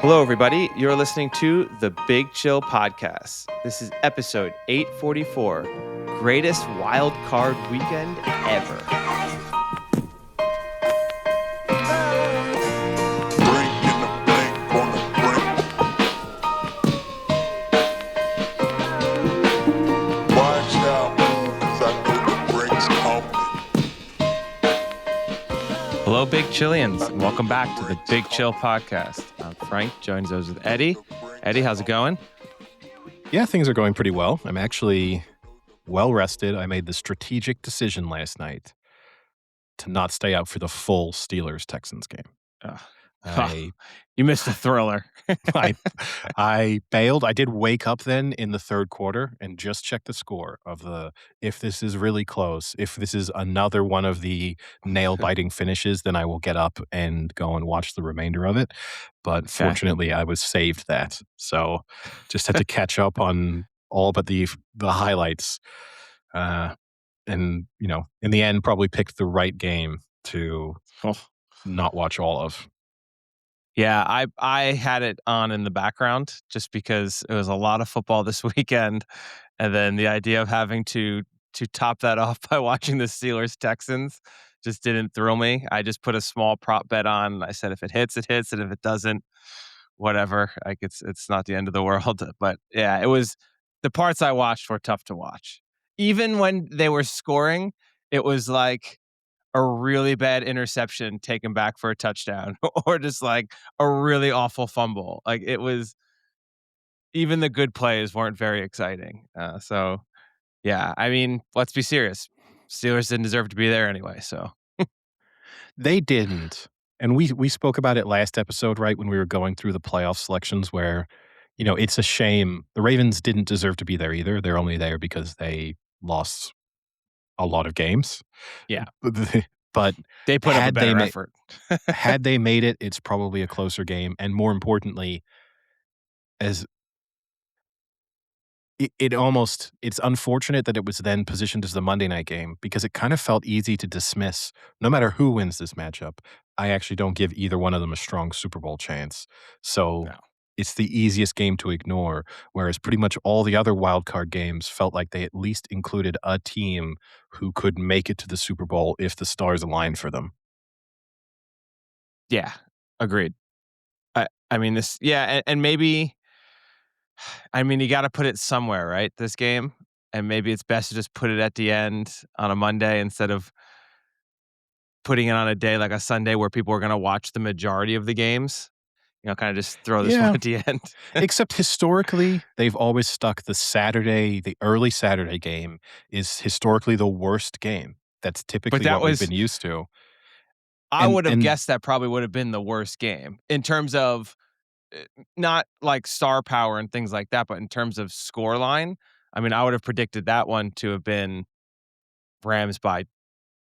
Hello, everybody. You're listening to the Big Chill Podcast. This is episode 844, Greatest Wildcard Weekend Ever. Hello, Big Chillians, and welcome back to the Big Chill Podcast. I'm Frank, joins us with Eddie. Eddie, how's it going? Yeah, things are going pretty well. I'm actually well rested. I made the strategic decision last night to not stay out for the full Steelers-Texans game. You missed a thriller. I bailed. I did wake up then in the third quarter and just check the score of if this is really close, if this is another one of the nail-biting finishes, then I will get up and go and watch the remainder of it. But fortunately, I was saved that. So just had to catch up on all but the highlights. And, in the end, probably picked the right game to not watch all of. Yeah, I had it on in the background just because it was a lot of football this weekend. And then the idea of having to top that off by watching the Steelers-Texans just didn't thrill me. I just put a small prop bet on. I said if it hits, it hits. And if it doesn't, whatever. Like it's not the end of the world. But yeah, it was the parts I watched were tough to watch. Even when they were scoring, it was like a really bad interception taken back for a touchdown or just like a really awful fumble. Like it was, even the good plays weren't very exciting. So yeah, I mean, let's be serious. Steelers didn't deserve to be there anyway. So They didn't. And we spoke about it last episode, right, when we were going through the playoff selections where, it's a shame. The Ravens didn't deserve to be there either. They're only there because they lost a lot of games. Yeah. But they put up a better effort. Had they made it, it's probably a closer game. And more importantly, as it's unfortunate that it was then positioned as the Monday night game because it kind of felt easy to dismiss. No matter who wins this matchup, I actually don't give either one of them a strong Super Bowl chance. So It's the easiest game to ignore, whereas pretty much all the other wild card games felt like they at least included a team who could make it to the Super Bowl if the stars aligned for them. Yeah, agreed. I mean, this, and maybe, I mean, you got to put it somewhere, right? This game. And maybe it's best to just put it at the end on a Monday instead of putting it on a day like a Sunday where people are going to watch the majority of the games. Kind of just throw this one at the end. Except historically, they've always stuck the early Saturday game is historically the worst game. That's typically what we've been used to. I would have guessed that probably would have been the worst game in terms of not like star power and things like that, but in terms of score line. I mean, I would have predicted that one to have been Rams by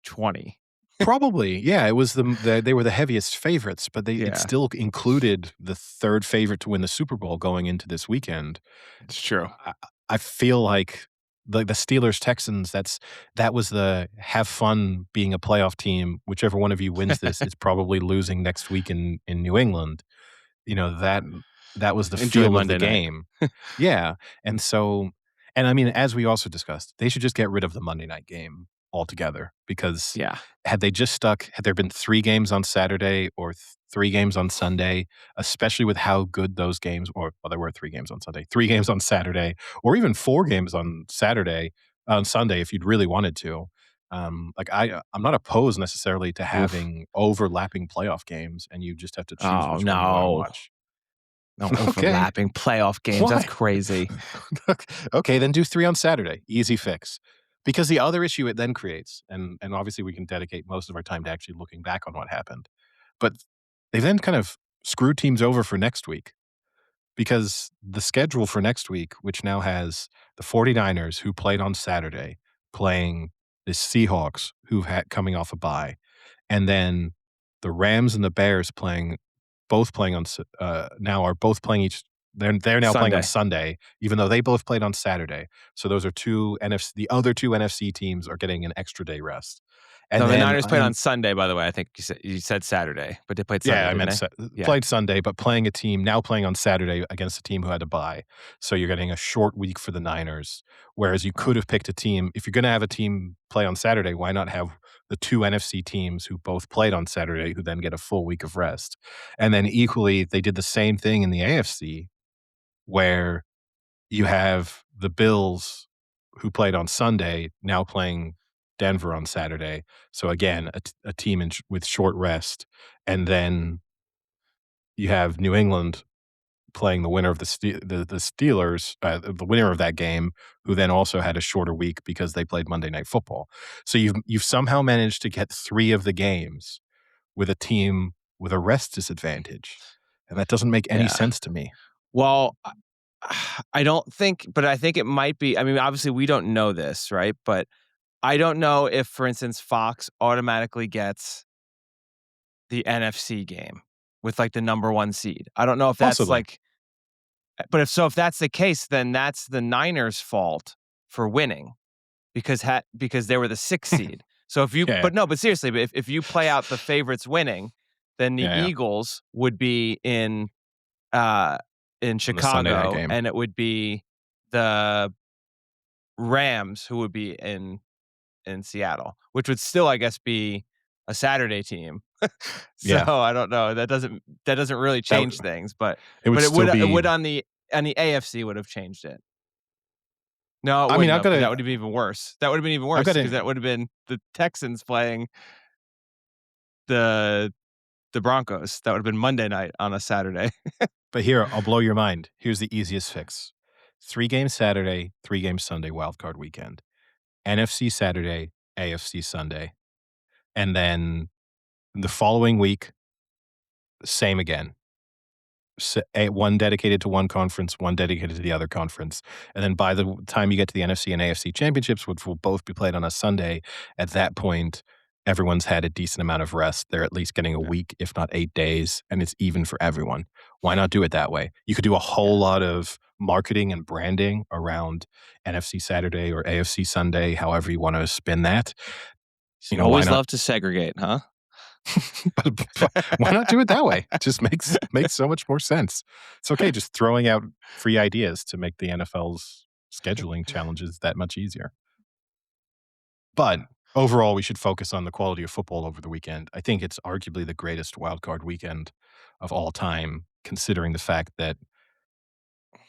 20. Probably, yeah. It was they were the heaviest favorites, but it still included the third favorite to win the Super Bowl going into this weekend. It's true. I feel like the Steelers-Texans, that was the have fun being a playoff team. Whichever one of you wins this is probably losing next week in New England. That was the feel of the game. Yeah, and I mean, as we also discussed, they should just get rid of the Monday night game altogether because had there been 3 games on Saturday or 3 games on Sunday, especially with how good those games, there were 3 games on Sunday, 3 games on Saturday, or even 4 games on Sunday if you'd really wanted to. I'm not opposed necessarily to having overlapping playoff games, and you just have to choose which one you want to watch. No overlapping playoff games. Why? That's crazy. Okay, then do 3 on Saturday. Easy fix. Because the other issue it then creates, and obviously we can dedicate most of our time to actually looking back on what happened, but they then kind of screw teams over for next week because the schedule for next week, which now has the 49ers who played on Saturday playing the Seahawks who coming off a bye, and then the Rams and the Bears both playing each They're now playing on Sunday. Sunday, even though they both played on Saturday. So those are the other two NFC teams are getting an extra day rest. And No, the then Niners played on Sunday, by the way. I think you said Saturday, but they played yeah, Sunday, I didn't meant they? Yeah. played Sunday, but playing on Saturday against a team who had to bye. So you're getting a short week for the Niners, whereas you Oh, could have picked a team if you're gonna have a team play on Saturday, why not have the 2 NFC teams who both played on Saturday who then get a full week of rest? And then equally, they did the same thing in the AFC where you have the Bills who played on Sunday now playing Denver on Saturday. So again, a team with short rest, and then you have New England playing the winner of the Steelers, the winner of that game, who then also had a shorter week because they played Monday Night Football. So you've somehow managed to get 3 of the games with a team with a rest disadvantage, and that doesn't make any yeah. sense to me. Well, I don't think, but I think it might be. I mean, obviously, we don't know this, right? But I don't know if, for instance, Fox automatically gets the NFC game with like the number one seed. I don't know if that's Possibly. like, but if that's the case, then that's the Niners' fault for winning because they were the sixth seed. So Yeah. but seriously, but if you play out the favorites winning, then the Yeah, yeah. Eagles would be uh in On the Sunday night Chicago, game. and it would be the Rams who would be in Seattle, which would still, I guess, be a Saturday team. So Yeah. I don't know. That doesn't really That change things, but it would but still it be would on the AFC would have changed it. No, it I mean, wouldn't have, because that would have been even worse. That would have been even I've worse got because to that would have been the Texans playing the the Broncos. That would have been Monday night on a Saturday. but here, I'll blow your mind. Here's the easiest fix. 3 games Saturday, 3 games Sunday, wildcard weekend. NFC Saturday, AFC Sunday. And then the following week, same again. One dedicated to one conference, one dedicated to the other conference. And then by the time you get to the NFC and AFC championships, which will both be played on a Sunday, at that point, everyone's had a decent amount of rest. They're at least getting a Yeah. week, if not 8 days, and it's even for everyone. Why not do it that way? You could do a Yeah. whole lot of marketing and branding around NFC Saturday or AFC Sunday, however you want to spin that. You Why always not love to segregate, huh? but why not do it that way? It just makes so much more sense. It's okay just throwing out free ideas to make the NFL's scheduling challenges that much easier. But overall, we should focus on the quality of football over the weekend. I think it's arguably the greatest wildcard weekend of all time, considering the fact that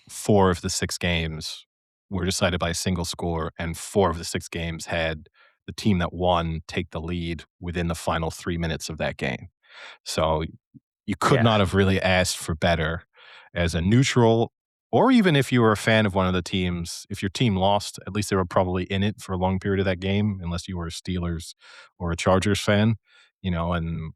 4 of the 6 games were decided by a single score, and 4 of the 6 games had the team that won take the lead within the final 3 minutes of that game. So you could Yeah. not have really asked for better as a neutral, or even if you were a fan of one of the teams. If your team lost, at least they were probably in it for a long period of that game, unless you were a Steelers or a Chargers fan, and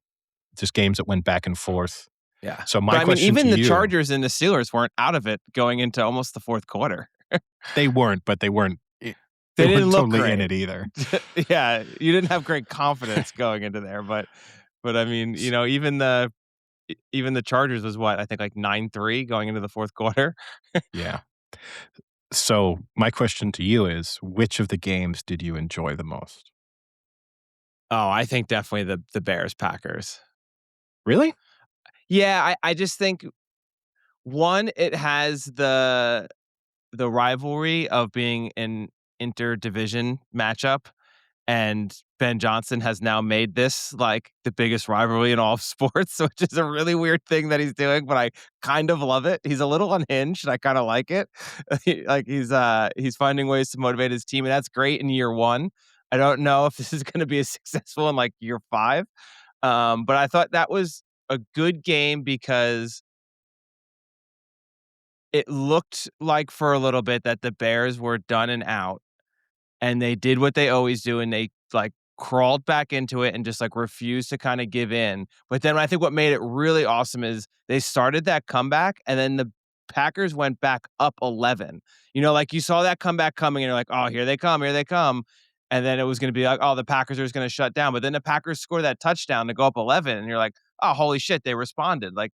just games that went back and forth. Yeah. So But my I mean, question to even the you, Chargers and the Steelers weren't out of it going into almost the fourth quarter. they weren't, but they They didn't weren't look totally in great. it either. Yeah, you didn't have great confidence going into there, but I mean, S even the Chargers was what? I think like 9-3 going into the fourth quarter. Yeah. So my question to you is, which of the games did you enjoy the most? Oh, I think definitely the Bears Packers. Really? Yeah, I just think one, it has the rivalry of being an interdivision matchup, and Ben Johnson has now made this like the biggest rivalry in all of sports, which is a really weird thing that he's doing, but I kind of love it. He's a little unhinged, and I kind of like it. Like he's finding ways to motivate his team, and that's great in year one. I don't know if this is going to be as successful in like year five, but I thought that was a good game because it looked like for a little bit that the Bears were done and out, and they did what they always do, and they, like, crawled back into it and just, like, refused to kinda give in. But then I think what made it really awesome is they started that comeback, and then the Packers went back up 11. Like, you saw that comeback coming, and you're like, "Oh, here they come." And then it was gonna be like, "Oh, the Packers are just gonna shut down." But then the Packers score that touchdown to go up 11, and you're like, "Oh, holy shit, they responded." Like,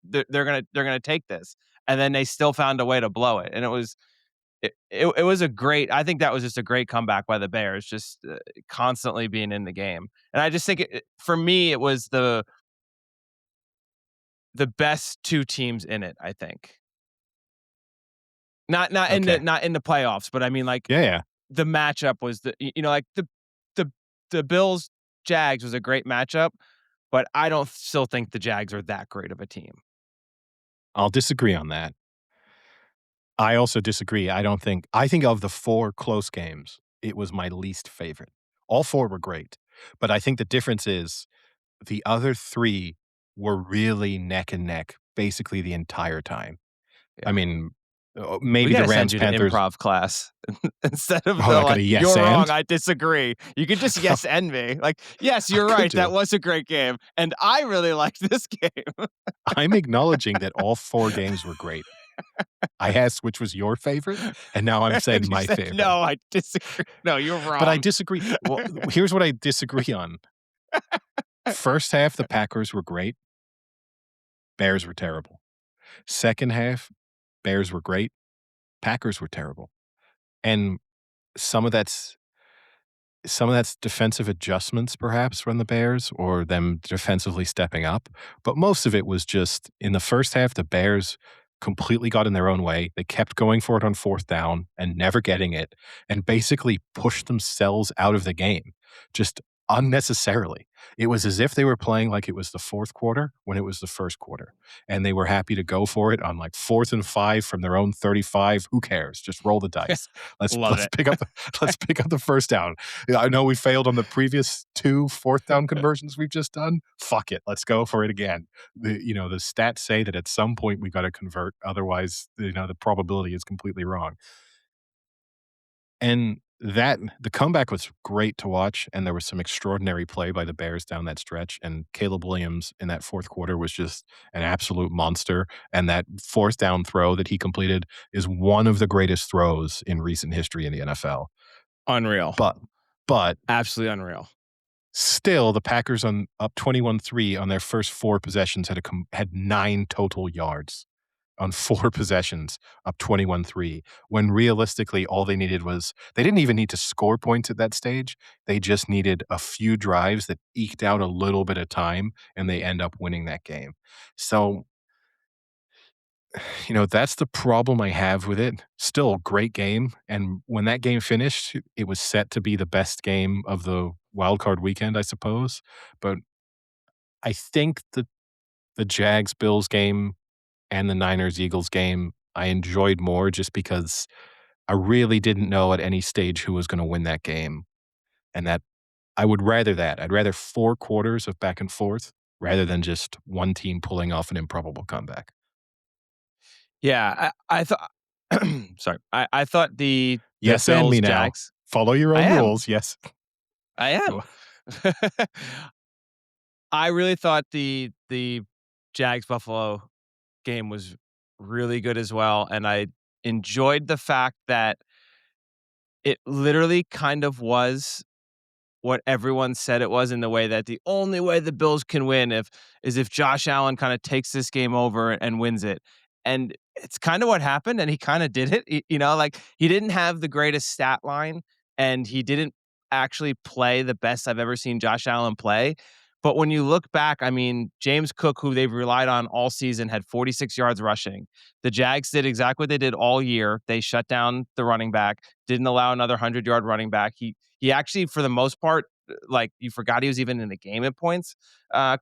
they're gonna take this. and then they still found a way to blow it. And it was a great. I think that was just a great comeback by the Bears, just constantly being in the game. And I just think for me, it was the best two teams in it. I think Okay. not in the playoffs, but I mean like Yeah, yeah. the matchup was like the the Bills Jags was a great matchup, but I don't still think the Jags are that great of a team. I'll disagree on that. I also disagree. I think of the 4 close games, it was my least favorite. All 4 were great, but I think the difference is the other 3 were really neck and neck basically the entire time. I Yeah. mean, We maybe the gotta send Rams you to Panthers. improv class instead of Oh, the I got like, a yes "You're wrong, and? I disagree." You could just yes and me. Like, "Yes, I you're could right, that do. was a great game, and I really liked this game." I'm acknowledging that all 4 games were great. I asked which was your favorite, and now I'm saying And you my said, favorite. "No, I disagree. No, you're But I wrong." disagree. Well, here's what I disagree on. First half, the Packers were great. Bears were terrible. Second half, Bears were great. Packers were terrible. And some of that's some of that's defensive adjustments perhaps from the Bears or them defensively stepping up, but most of it was just in the first half, the Bears completely got in their own way. They kept going for it on 4th down and never getting it and basically pushed themselves out of the game just unnecessarily. It was as if they were playing like it was the 4th quarter when it was the 1st quarter, and they were happy to go for it on, like, 4th and 5 from their own 35. Who cares? Just roll the dice. Let's Love let's it. pick up let's pick up the first down. Yeah, I know we failed on the previous 2 4th down conversions we've just done. Fuck it. Let's go for it again. The stats say that at some point we gotta convert, otherwise, the probability is completely wrong. And the comeback was great to watch, and there was some extraordinary play by the Bears down that stretch, and Caleb Williams in that 4th quarter was just an absolute monster, and that 4th down throw that he completed is one of the greatest throws in recent history in the NFL. Unreal. But but Absolutely unreal. still, the Packers on up 21-3 on their first 4 possessions had 9 total yards on 4 possessions, up 21-3, when realistically all they needed was they didn't even need to score points at that stage. They just needed a few drives that eked out a little bit of time, and they end up winning that game. So, that's the problem I have with it. Still a great game, and when that game finished, it was set to be the best game of the Wildcard Weekend, I suppose, but I think the Jags-Bills game and the Niners-Eagles game, I enjoyed more just because I really didn't know at any stage who was gonna win that game, and that I would rather that. I'd rather 4 quarters of back and forth rather than just one team pulling off an improbable comeback. Yeah, I thought sorry. I thought the Yes, and Bills me now. Jags. Follow your I own am. rules, yes. I Go am. on. I really thought the Jags Buffalo game was really good as well, and I enjoyed the fact that it literally kind of was what everyone said it was, in the way that the only way the Bills can win if Josh Allen kinda takes this game over and wins it, and it's kinda what happened, and he kinda did it, like, he didn't have the greatest stat line, and he didn't actually play the best I've ever seen Josh Allen play, but when you look back, I mean, James Cook, who they've relied on all season, had 46 yards rushing. The Jags did exactly what they did all year. They shut down the running back, didn't allow another 100-yard running back. He actually, for the most part, like, you forgot he was even in the game at points.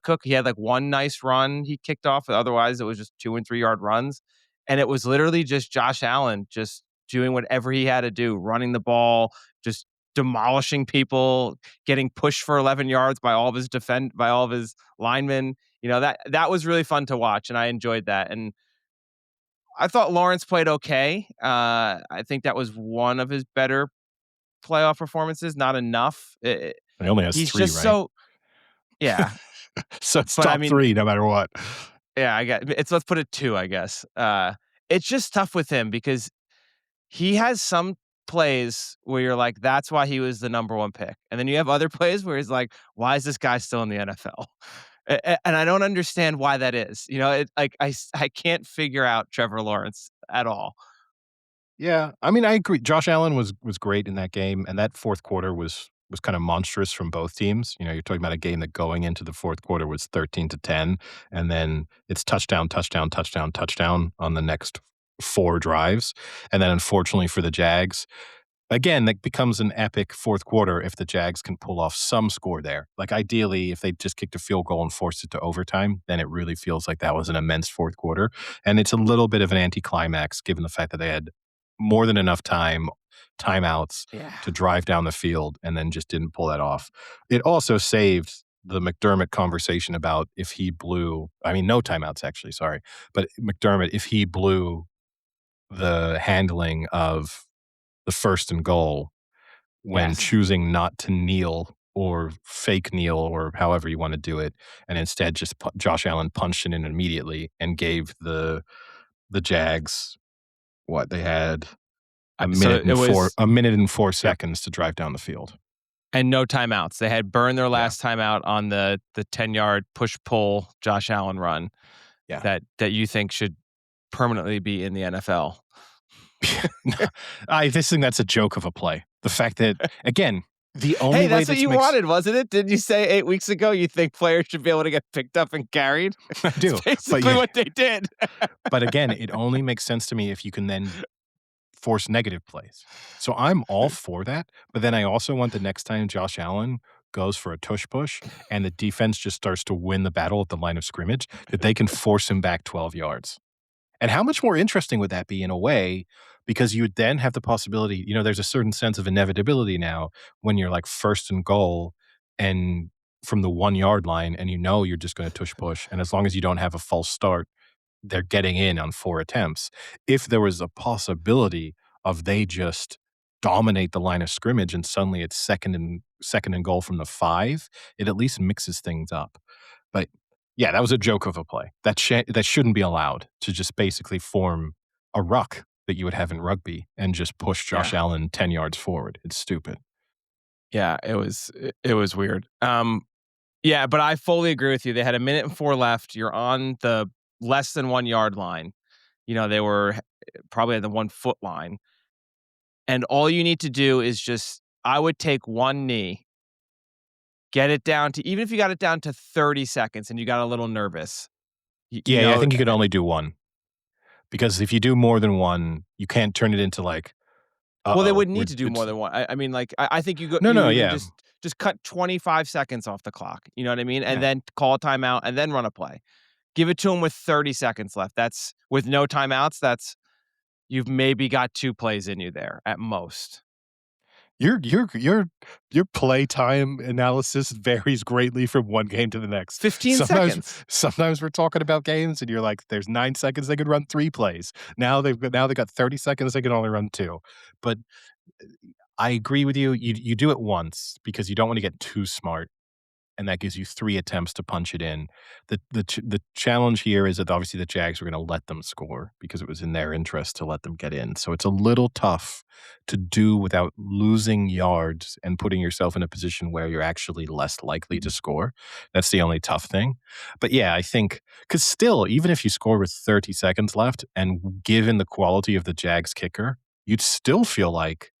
Cook, he had like one nice run he kicked off. Otherwise, it was just 2 and 3 yard runs. And it was literally just Josh Allen just doing whatever he had to do, running the ball, just demolishing people, getting pushed for 11 yards by all of his linemen. That was really fun to watch, and I enjoyed that. And I thought Lawrence played okay. I think that was one of his better playoff performances, not enough. He only has He's 3, just right? so yeah, So it's but I top mean, 3 no matter what. yeah, let's put it 2, I guess. It's just tough with him because he has some plays where you're like, "That's why he was the number 1 pick." And then you have other plays where he's like, "Why is this guy still in the NFL?" And I don't understand why that is. Like I can't figure out Trevor Lawrence at all. Yeah, I mean, I agree. Josh Allen was great in that game, and that fourth quarter was kind of monstrous from both teams. You know, you're talking about a game that going into the fourth quarter was 13-10, and then it's touchdown, touchdown, touchdown, touchdown on the next 4 drives. And then unfortunately for the Jags, again, that becomes an epic fourth quarter if the Jags can pull off some score there. Like, ideally, if they just kicked a field goal and forced it to overtime, then it really feels like that was an immense fourth quarter. And it's a little bit of an anticlimax given the fact that they had more than enough timeouts Yeah. to drive down the field and then just didn't pull that off. It also saved the McDermott conversation about if he blew, I mean, no timeouts actually, sorry. But McDermott, if he blew the handling of the first and goal when Yes. choosing not to kneel or fake kneel or however you want to do it, and instead just Josh Allen punched it in immediately and gave the Jags what they had So it was. a minute and 4 Yep. seconds to drive down the field. And no timeouts. They had burned their Yeah, last timeout on the 10-yard push-pull Josh Allen run yeah. that you think should permanently be in the NFL. I just think that's a joke of a play. The fact that, again, the only Hey, way that's what this you makes wanted, wasn't it? Didn't you say 8 weeks ago you think players should be able to get picked up and carried? I It's do, but basically yeah, what they did. but again, it only makes sense to me if you can then force negative plays. So I'm all for that, but then I also want the next time Josh Allen goes for a tush push and the defense just starts to win the battle at the line of scrimmage, that they can force him back 12 yards. And how much more interesting would that be in a way? Because you would then have the possibility, there's a certain sense of inevitability now when you're like first and goal and from the 1 yard line and you're just going to tush push. And as long as you don't have a false start, they're getting in on 4 attempts. If there was a possibility of they just dominate the line of scrimmage and suddenly it's second and goal from the 5, it at least mixes things up. But yeah, that was a joke of a play. That shouldn't be allowed to just basically form a ruck that you would have in rugby and just push Josh Yeah. Allen 10 yards forward. It's stupid. Yeah, it was weird. Yeah, but I fully agree with you. They had a minute and 4 left. You're on the less than 1-yard line. They were probably at the 1-foot line. And all you need to do is just I would take one knee, get it down to even if you got it down to 30 seconds and you got a little nervous, Yeah, I think you could only do one because if you do more than one, you can't turn it into like, well, they uh-oh, wouldn't need to do more it's than one. I mean, like, I think you go no, you no, even yeah. just cut 25 seconds off the clock, you know what I mean? And Yeah. then call a timeout and then run a play. Give it to them with 30 seconds left. That's with no timeouts, you've maybe got 2 plays in you there at most. Your playtime analysis varies greatly from one game to the next. 15 Sometimes seconds. sometimes we're talking about games and you're like, there's 9 seconds they could run 3 plays. Now they got 30 seconds they can only run 2. But I agree with you. You do it once because you don't want to get too smart and that gives you 3 attempts to punch it in. The challenge here is that obviously the Jags were gonna let them score because it was in their interest to let them get in. So it's a little tough to do without losing yards and putting yourself in a position where you're actually less likely to score. That's the only tough thing. But yeah, I think because still, even if you score with 30 seconds left and given the quality of the Jags kicker, you'd still feel like,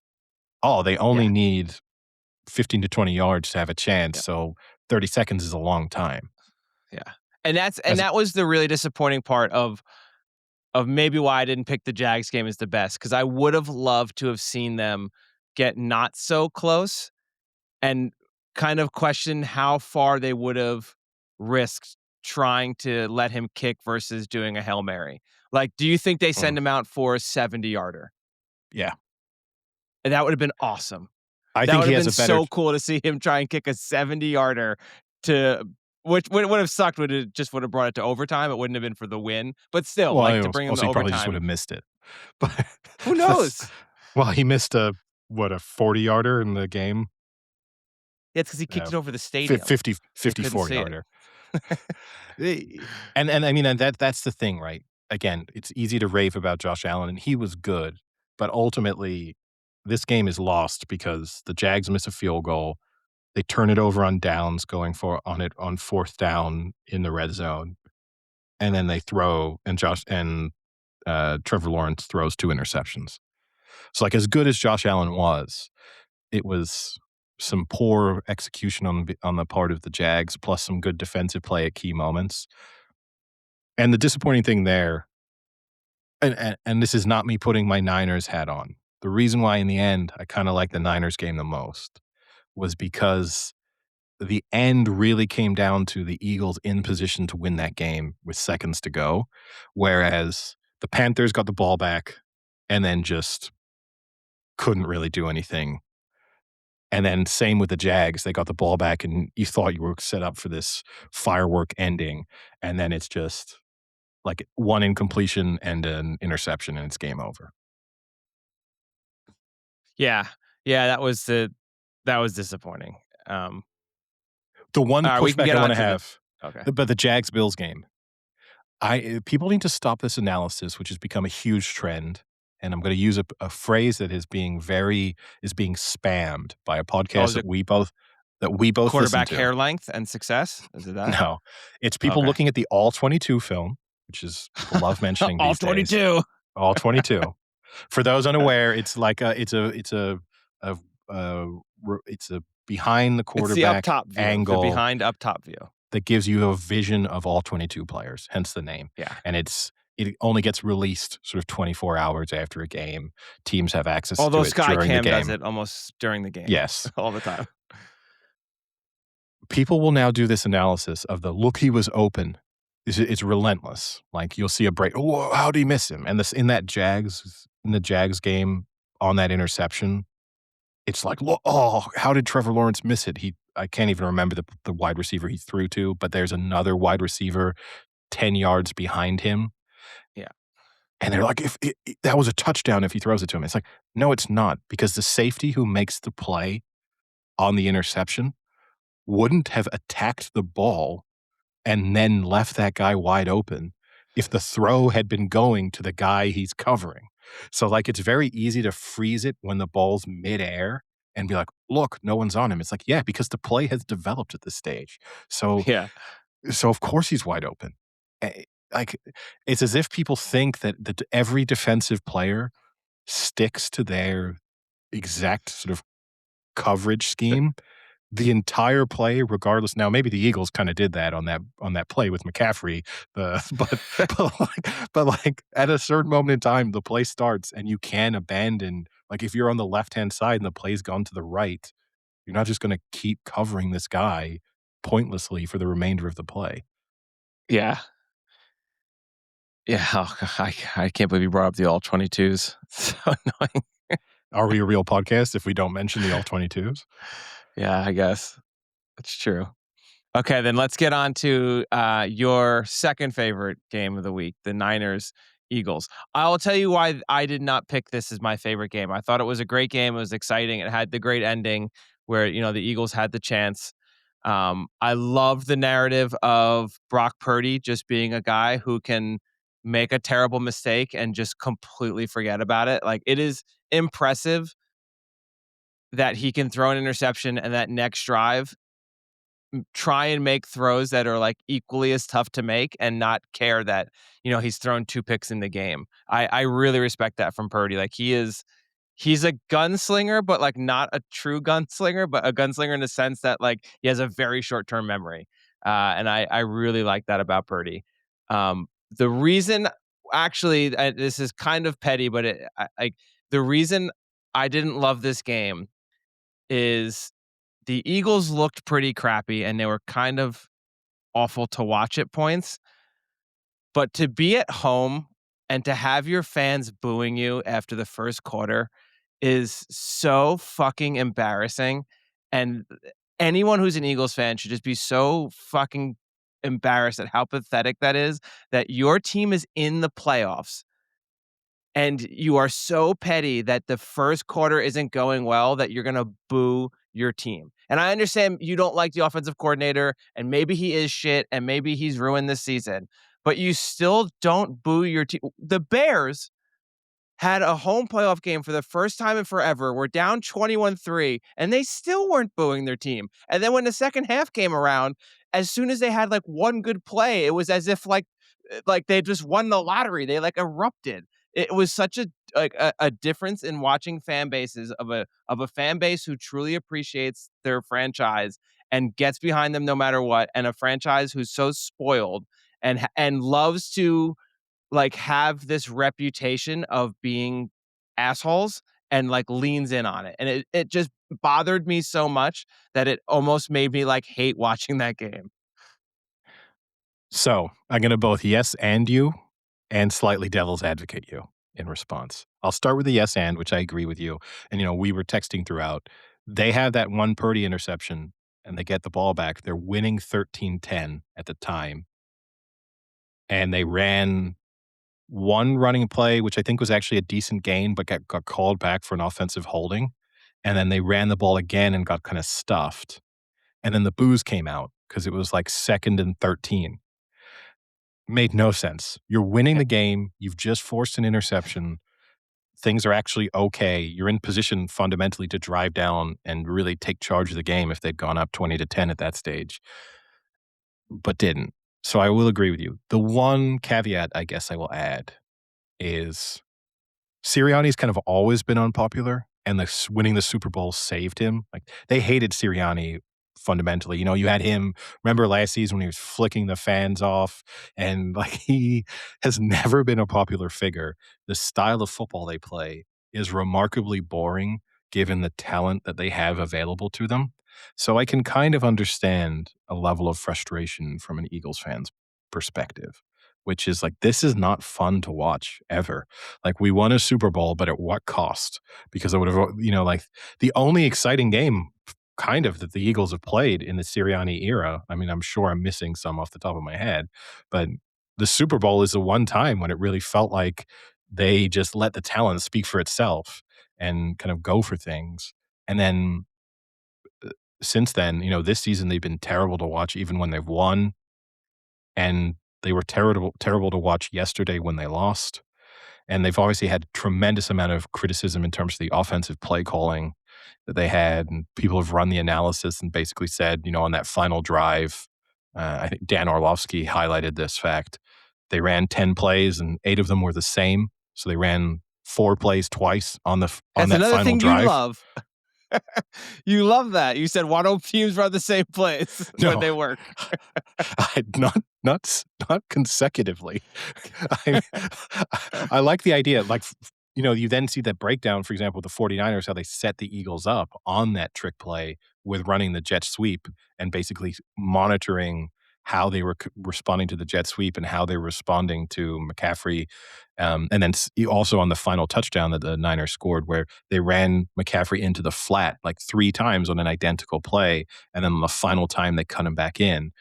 oh, they only Yeah, need 15 to 20 yards to have a chance. yeah, So 30 seconds is a long time. yeah. And As that was the really disappointing part of maybe why I didn't pick the Jags game as the best because I would have loved to have seen them get not so close and kind of question how far they would have risked trying to let him kick versus doing a Hail Mary. Like, do you think they mm, send him out for a 70-yarder? yeah. And that would have been awesome. I That think would he have has been a better so cool to see him try and kick a 70-yarder to which would have sucked would have brought it to overtime. It wouldn't have been for the win, but still, well, like, I to als bring him to also he probably just would overtime. have missed it. But Who that's knows? well, he missed a 40-yarder in the game? Yeah, it's because he kicked Uh, it over the fi stadium. 50 They couldn't 54 see it. yarder. And I mean, and that's the thing, right? Again, it's easy to rave about Josh Allen, and he was good, but ultimately, this game is lost because the Jags miss a field goal. They turn it over on downs, going for on it on 4th down in the red zone, and then they throw, and Trevor Lawrence throws 2 interceptions. So, like, as good as Josh Allen was, it was some poor execution on the part of the Jags, plus some good defensive play at key moments. And the disappointing thing there, and this is not me putting my Niners hat on. The reason why in the end I kinda like the Niners game the most was because the end really came down to the Eagles in position to win that game with seconds to go, whereas the Panthers got the ball back and then just couldn't really do anything. And then same with the Jags, they got the ball back and you thought you were set up for this firework ending, and then it's just like 1 incompletion and an interception, and it's game over. Yeah. Yeah, that was disappointing. Um, The one alright, we can pushback get I on wanna to the have, okay. but the Jags-Bills game, people need to stop this analysis, which has become a huge trend, and I'm gonna use a phrase that is being spammed by a Oh, podcast is it that we both listen quarterback to. hair length and success? Is it that? No, it's people Okay. looking at the All 22 film, which is people love mentioning All these days. 22. All 22. For those unaware, it's like a, uh, it's a behind the It's the up quarterback top view, the angle behind up top view. that gives you a vision of all 22 players, hence the name. Yeah. And it only gets released sort of 24 hours after a game. Teams have access to Although it during the Skycam does game. it almost during the game Yes. all the time. People will now do this analysis of the look he was open. It's relentless. Like you'll see a break. Oh, how'd he miss him? And this in the Jags game on that interception, it's like, oh, how did Trevor Lawrence miss it? I can't even remember the wide receiver he threw to, but there's another wide receiver 10 yards behind him. Yeah. And they're like, if that was a touchdown if he throws it to him. It's like, no, it's not, because the safety who makes the play on the interception wouldn't have attacked the ball and then left that guy wide open if the throw had been going to the guy he's covering. So, like, it's very easy to freeze it when the ball's midair and be like, look, no one's on him. It's like, yeah, because the play has developed at this stage. So, Yeah. so of course he's wide open. Like, it's as if people think that every defensive player sticks to their exact sort of coverage scheme the entire play, regardless. Now, maybe the Eagles kind of did that on that play with McCaffrey. But at a certain moment in time, the play starts and you can abandon. Like if you're on the left hand side and the play's gone to the right, you're not just going to keep covering this guy pointlessly for the remainder of the play. Yeah. Yeah. Oh, I can't believe you brought up the all 22s. So annoying. Are we a real podcast if we don't mention the all 22s? Yeah, I guess. That's true. Okay, then let's get on to your second favorite game of the week, the Niners Eagles. I'll tell you why I did not pick this as my favorite game. I thought it was a great game. It was exciting. It had the great ending where the Eagles had the chance. I love the narrative of Brock Purdy just being a guy who can make a terrible mistake and just completely forget about it. Like it is impressive that he can throw an interception and that next drive try and make throws that are like equally as tough to make and not care that he's thrown 2 picks in the game. I really respect that from Purdy. Like he's a gunslinger, but like not a true gunslinger, but a gunslinger in the sense that like he has a very short-term memory. And I really like that about Purdy. The reason, actually, this is kind of petty, but the reason I didn't love this game is the Eagles looked pretty crappy and they were kind of awful to watch at points. But to be at home and to have your fans booing you after the first quarter is so fucking embarrassing. And anyone who's an Eagles fan should just be so fucking embarrassed at how pathetic that is, that your team is in the playoffs and you are so petty that the first quarter isn't going well that you're going to boo your team. And I understand you don't like the offensive coordinator and maybe he is shit and maybe he's ruined this season, but you still don't boo your team. The Bears had a home playoff game for the first time in forever. We're down 21-3, and they still weren't booing their team. And then when the second half came around, as soon as they had like one good play, it was as if like they just won the lottery. They like erupted. It was such a difference in watching fan bases of a fan base who truly appreciates their franchise and gets behind them no matter what, and a franchise who's so spoiled and loves to like have this reputation of being assholes and like leans in on it. And it just bothered me so much that it almost made me like hate watching that game. So I'm going to both yes and you and slightly devil's advocate you in response. I'll start with the yes and, which I agree with you. And, we were texting throughout. They have that one Purdy interception and they get the ball back. They're winning 13-10 at the time. And they ran one running play, which I think was actually a decent gain, but got called back for an offensive holding. And then they ran the ball again and got kind of stuffed. And then the boos came out because it was like 2nd and 13. Made no sense. You're winning the game. You've just forced an interception. Things are actually okay. You're in position fundamentally to drive down and really take charge of the game if they'd gone up 20-10 at that stage, but didn't. So I will agree with you. The one caveat I guess I will add is Sirianni's kind of always been unpopular, and winning the Super Bowl saved him. Like, they hated Sirianni fundamentally. You had him, remember last season when he was flicking the fans off, and, like, he has never been a popular figure. The style of football they play is remarkably boring given the talent that they have available to them. So I can kind of understand a level of frustration from an Eagles fan's perspective, which is like, this is not fun to watch ever. Like, we won a Super Bowl, but at what cost? Because I would have, like, the only exciting game kind of that the Eagles have played in the Sirianni era. I mean, I'm sure I'm missing some off the top of my head, but the Super Bowl is the one time when it really felt like they just let the talent speak for itself and kind of go for things. And then since then, this season they've been terrible to watch even when they've won, and they were terrible to watch yesterday when they lost. And they've obviously had tremendous amount of criticism in terms of the offensive play calling that they had, and people have run the analysis and basically said, on that final drive, I think Dan Orlovsky highlighted this fact. They ran 10 plays and 8 of them were the same. So they ran 4 plays twice on That's that another final thing you drive. love. You love that. You said, why don't teams run the same plays when No, they work? not consecutively. I I like the idea. Like, you then see that breakdown, for example, with the 49ers, how they set the Eagles up on that trick play with running the jet sweep and basically monitoring how they were responding to the jet sweep and how they were responding to McCaffrey. And then also on the final touchdown that the Niners scored, where they ran McCaffrey into the flat like 3 times on an identical play. And then the final time they cut him back in.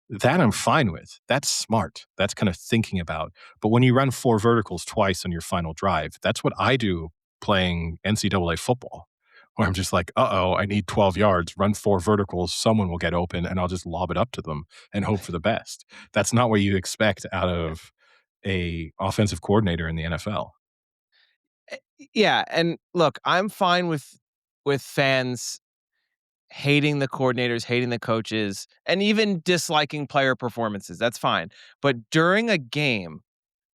That I'm fine with. That's smart. That's kind of thinking about. But when you run 4 verticals twice on your final drive, that's what I do playing NCAA football, where I'm just like, uh-oh, I need 12 yards, run 4 verticals, someone will get open, and I'll just lob it up to them and hope for the best. That's not what you expect out of a offensive coordinator in the NFL. Yeah, and look, I'm fine with fans hating the coordinators, hating the coaches, and even disliking player performances. That's fine. But during a game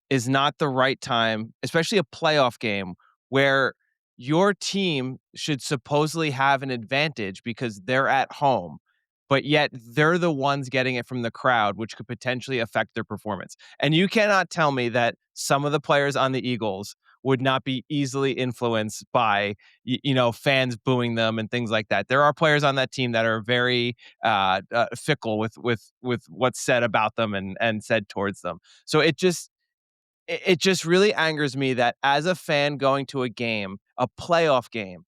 is not the right time, especially a playoff game where your team should supposedly have an advantage because they're at home, but yet they're the ones getting it from the crowd, which could potentially affect their performance. And you cannot tell me that some of the players on the Eagles would not be easily influenced by fans booing them and things like that. There are players on that team that are very fickle with what's said about them and said towards them. So it just really angers me that as a fan going to a game, a playoff game,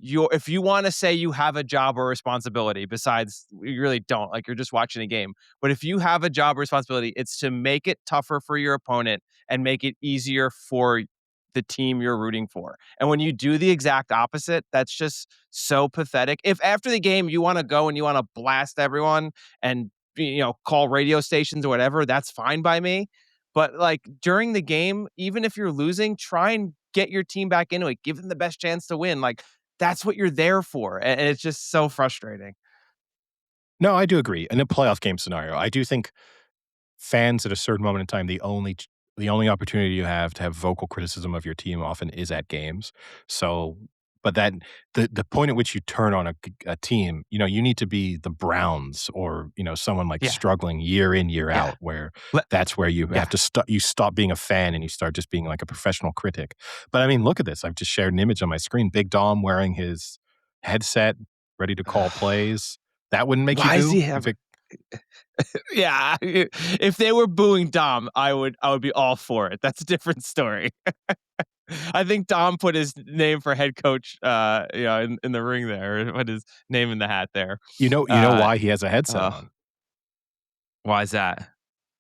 if you want to say you have a job or responsibility, besides you really don't, like you're just watching a game. But if you have a job or responsibility, it's to make it tougher for your opponent and make it easier for the team you're rooting for. And when you do the exact opposite, that's just so pathetic. If after the game you want to go and you want to blast everyone and call radio stations or whatever, that's fine by me. But like during the game, even if you're losing, try and get your team back into it, give them the best chance to win. Like that's what you're there for. And it's just so frustrating. No, I do agree. In a playoff game scenario, I do think fans at a certain moment in time, the only opportunity you have to have vocal criticism of your team often is at games. So, but that the point at which you turn on a team, you need to be the Browns or someone like Yeah. struggling year in year Yeah. out, where Let, that's where you have yeah. to stop being a fan and you start just being like a professional critic. But I mean, look at this. I've just shared an image on my screen. Big Dom wearing his headset, ready to call plays. That wouldn't make you Why does he boo have if it yeah, if they were booing Dom, I would be all for it. That's a different story. I think Dom put his name for head coach, in the ring there, or put his name in the hat there. you know Uh, why he has a headset uh, on. why is that?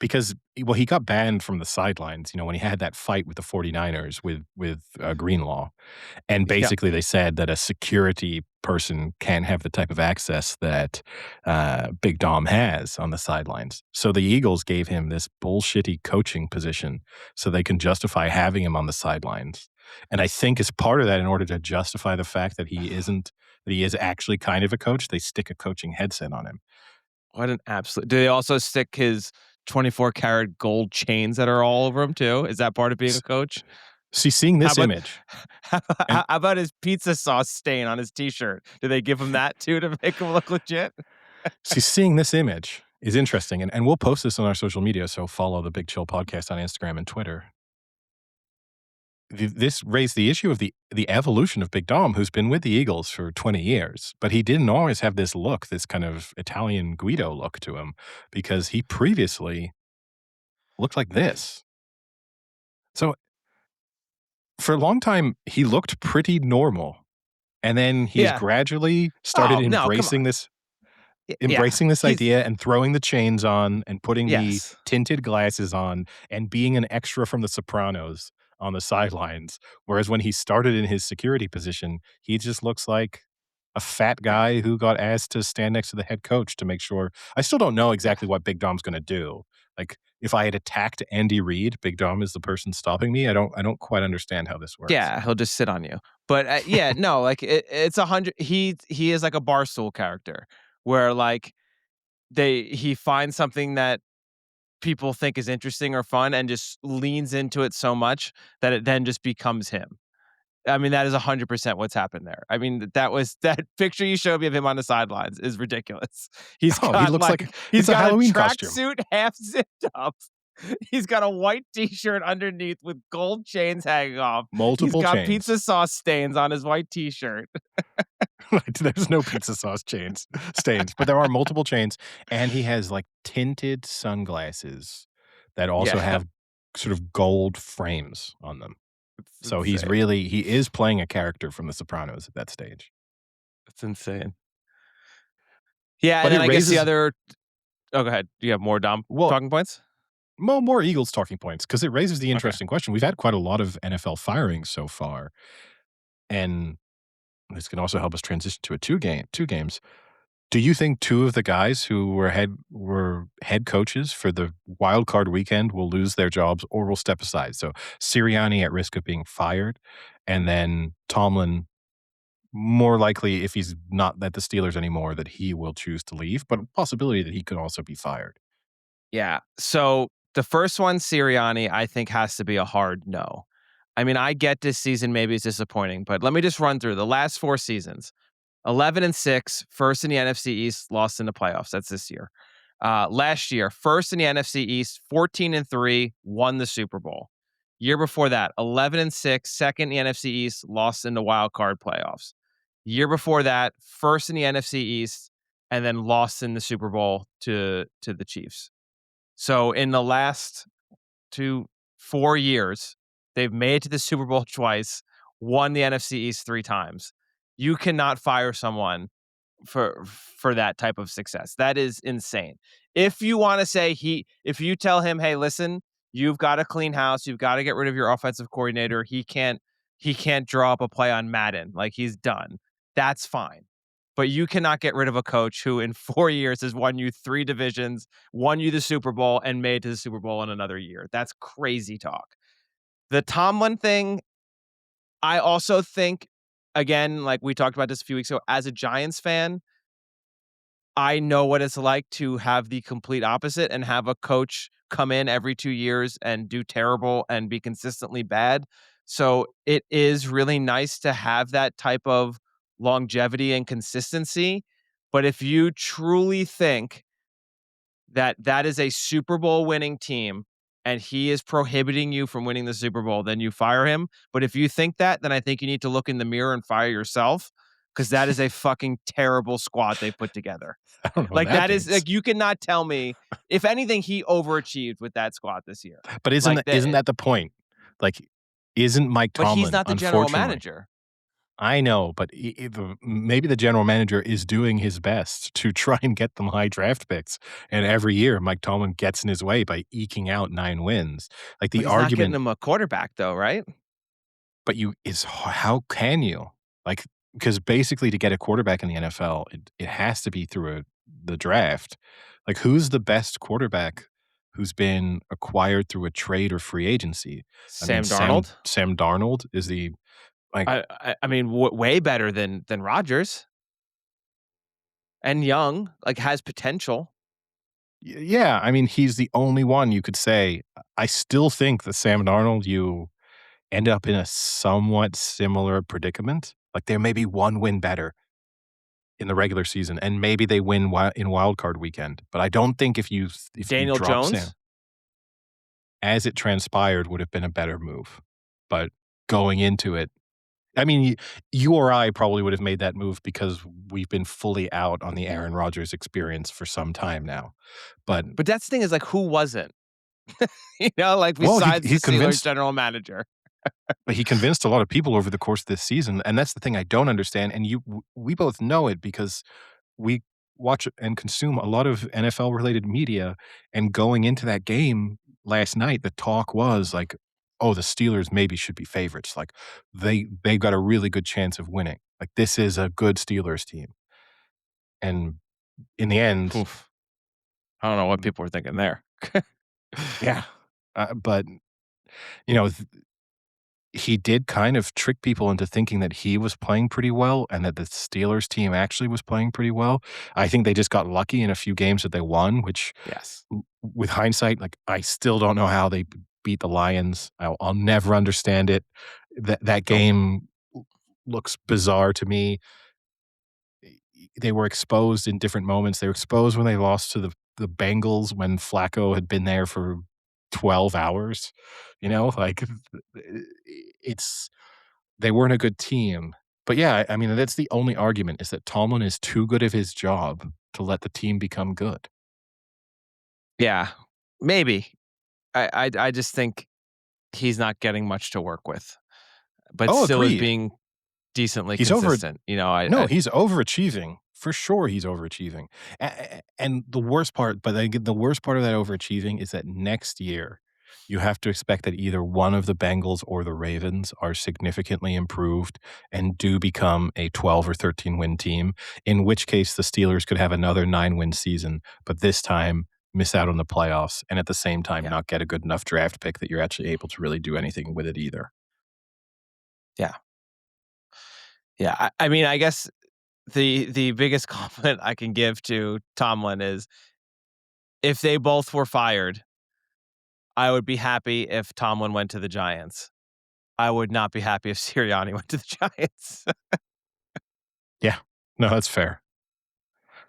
Because well, he got banned from the sidelines, when he had that fight with the 49ers with Greenlaw, and Yeah, basically they said that a security person can't have the type of access that, Big Dom has on the sidelines. So the Eagles gave him this bullshitty coaching position so they can justify having him on the sidelines, and I think as part of that, in order to justify the fact that he is actually kind of a coach, they stick a coaching headset on him. what an absolute. Do they also stick his 24 karat gold chains that are all over him too? Is that part of being a S coach? See, seeing How this about image how and about his pizza sauce stain on his t-shirt? Do they give him that too to make him look legit? seeing this image is interesting, and we'll post this on our social media, so follow the Big Chill Podcast on Instagram and Twitter. This raised the issue of the evolution of Big Dom, who's been with the Eagles for 20 years, but he didn't always have this look, this kind of Italian Guido look to him, because he previously looked like this. So, for a long time, he looked pretty normal, and then he's Yeah. gradually started Oh, no, come on. Yeah. embracing this He's idea and throwing the chains on and putting the yes. tinted glasses on and being an extra from The Sopranos on the sidelines. Whereas when he started in his security position, he just looks like a fat Yeah. guy who got asked to stand next to the head coach to make sure. I still don't know Yeah. exactly what Big Dom's going to do. Like if I had attacked Andy Reid, Big Dom is the person stopping me. I don't quite understand how this works. Yeah, he'll just sit on you. But, yeah, no, like, it's 100 he is like a Barstool character where, like, he finds something that people think is interesting or fun and just leans into it so much that it then just becomes him. I mean, that is 100% what's happened there. I mean, that picture you showed me of him on the sidelines is ridiculous. He's Oh, he got, looks like like he's it's a got a Halloween costume. tracksuit half zipped up. He's got a white t-shirt underneath with gold chains hanging off. He's Multiple got chains. pizza sauce stains on his white t-shirt. Right, there's no pizza sauce stains, but there are multiple chains, and he has, like, tinted sunglasses that also Yeah, have sort of gold frames on them. it's So insane. he is playing a character from The Sopranos at that stage. It's insane. Yeah, and But it then I guess the raises other oh, go ahead. Do you have more Dom well, talking points? more Eagles talking points because it raises the Okay. interesting question. We've had quite a lot of NFL firings so far, and this can also help us transition to a two games. Do you think two of the guys who were head coaches for the Wildcard Weekend will lose their jobs or will step aside? So Sirianni at risk of being fired, and then Tomlin more likely if he's not at the Steelers anymore that he will choose to leave, but a possibility that he could also be fired. Yeah. So the first one, Sirianni, I think has to be a hard no. I mean, I get this season maybe is disappointing, but let me just run through the last 4 seasons. 11 and 6, first in the NFC East, lost in the playoffs. That's this year. Last year, first in the NFC East, 14 and 3, won the Super Bowl. Year before that, 11 and 6, second in the NFC East, lost in the wild card playoffs. Year before that, first in the NFC East, and then lost in the Super Bowl to the Chiefs. So in the last 2, 4 years, they've made it to the Super Bowl twice, won the NFC East 3 times. You cannot fire someone for that type of success. That is insane. If you wanna say if you tell him, "Hey, listen, you've gotta clean house, you've gotta get rid of your offensive coordinator, he can't draw up a play on Madden, like, he's done." That's fine. But you cannot get rid of a coach who in 4 years has won you 3 divisions, won you the Super Bowl, and made it to the Super Bowl in another year. That's crazy talk. The Tomlin thing, I also think, again, like we talked about this a few weeks ago, as a Giants fan, I know what it's like to have the complete opposite and have a coach come in every 2 years and do terrible and be consistently bad. So, it is really nice to have that type of longevity and consistency, but if you truly think that that is a Super Bowl winning team and he is prohibiting you from winning the Super Bowl, then you fire him. But if you think that, then I think you need to look in the mirror and fire yourself because that is a fucking terrible squad they put together. I don't know what Like that that is means. like you cannot tell me if anything he overachieved with that squad this year. But Like isn't that, that the point? Like, isn't Mike but he's Tomlin, not the general unfortunately, manager. I know, but maybe the general manager is doing his best to try and get them high draft picks, and every year Mike Tomlin gets in his way by eking out 9 wins. Like, But the he's not getting argument, him a quarterback though, right? but you is how can you? Like, because basically to get a quarterback in the NFL, it has to be through the draft. Like, who's the best quarterback who's been acquired through a trade or free agency? I mean, Sam Darnold. Sam Darnold is the like I mean, way better than Rodgers and Young. Like has potential. yeah, I mean, he's the only one you could say. I still think that Sam Darnold, you end up in a somewhat similar predicament. Like, there may be one win better in the regular season, and maybe they win in Wildcard Weekend. But I don't think if you Daniel drop Sam, Jones. as it transpired, would have been a better move. But going into it, I mean, you or I probably would have made that move because we've been fully out on the Aaron Rodgers experience for some time now. But But that's the thing is like who wasn't? Like well, besides the Steelers general manager. he convinced a lot of people over the course of this season, and that's the thing I don't understand. And we both know it because we watch and consume a lot of NFL related media. And going into that game last night, the talk was like, "Oh, the Steelers maybe should be favorites. Like they've got a really good chance of winning. Like this is a good Steelers team." And in the end, Oof. I don't know what people were thinking there. yeah. But you know, he did kind of trick people into thinking that he was playing pretty well and that the Steelers team actually was playing pretty well. I think they just got lucky in a few games that they won, which Yes. with hindsight, like I still don't know how they beat the Lions. I'll never understand it. That Nope. game looks bizarre to me. They were exposed in different moments. They were exposed when they lost to the Bengals when Flacco had been there for 12 hours. Like it's they weren't a good team. But yeah, I mean, that's the only argument is that Tomlin is too good at his job to let the team become good. Yeah. Maybe. I just think he's not getting much to work with, but Oh, still is agreed. being decently He's over consistent. No, he's overachieving. For sure, he's overachieving. And the worst part, but the worst part of that overachieving is that next year, you have to expect that either one of the Bengals or the Ravens are significantly improved and do become a 12 or 13 win team, in which case the Steelers could have another 9-win season, but this time miss out on the playoffs and at the same time yeah. not get a good enough draft pick that you're actually able to really do anything with it either. Yeah. Yeah. I mean, I guess the biggest compliment I can give to Tomlin is if they both were fired, I would be happy if Tomlin went to the Giants. I would not be happy if Sirianni went to the Giants. Yeah. No, that's fair.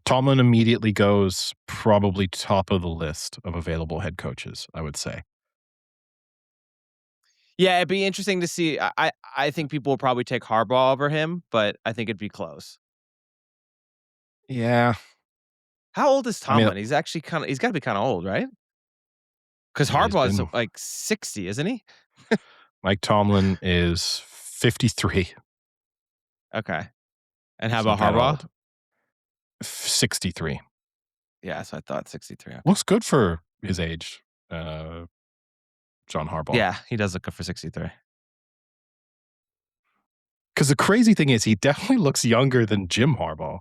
Tomlin immediately goes probably top of the list of available head coaches, I would say. Yeah, it'd be interesting to see. I think people will probably take Harbaugh over him, but I think it'd be close. Yeah. How old is I mean, Tomlin? He's actually he's gotta be kinda old, right? Because yeah, he's Harbaugh is, been like, 60, isn't he? Mike Tomlin is 53. Okay. And how He's about not that Harbaugh? old. 63. Yeah, so I thought 63, okay. Looks good for his age, uh, John Harbaugh. Yeah, he does look good for 63. Because the crazy thing is he definitely looks younger than Jim Harbaugh,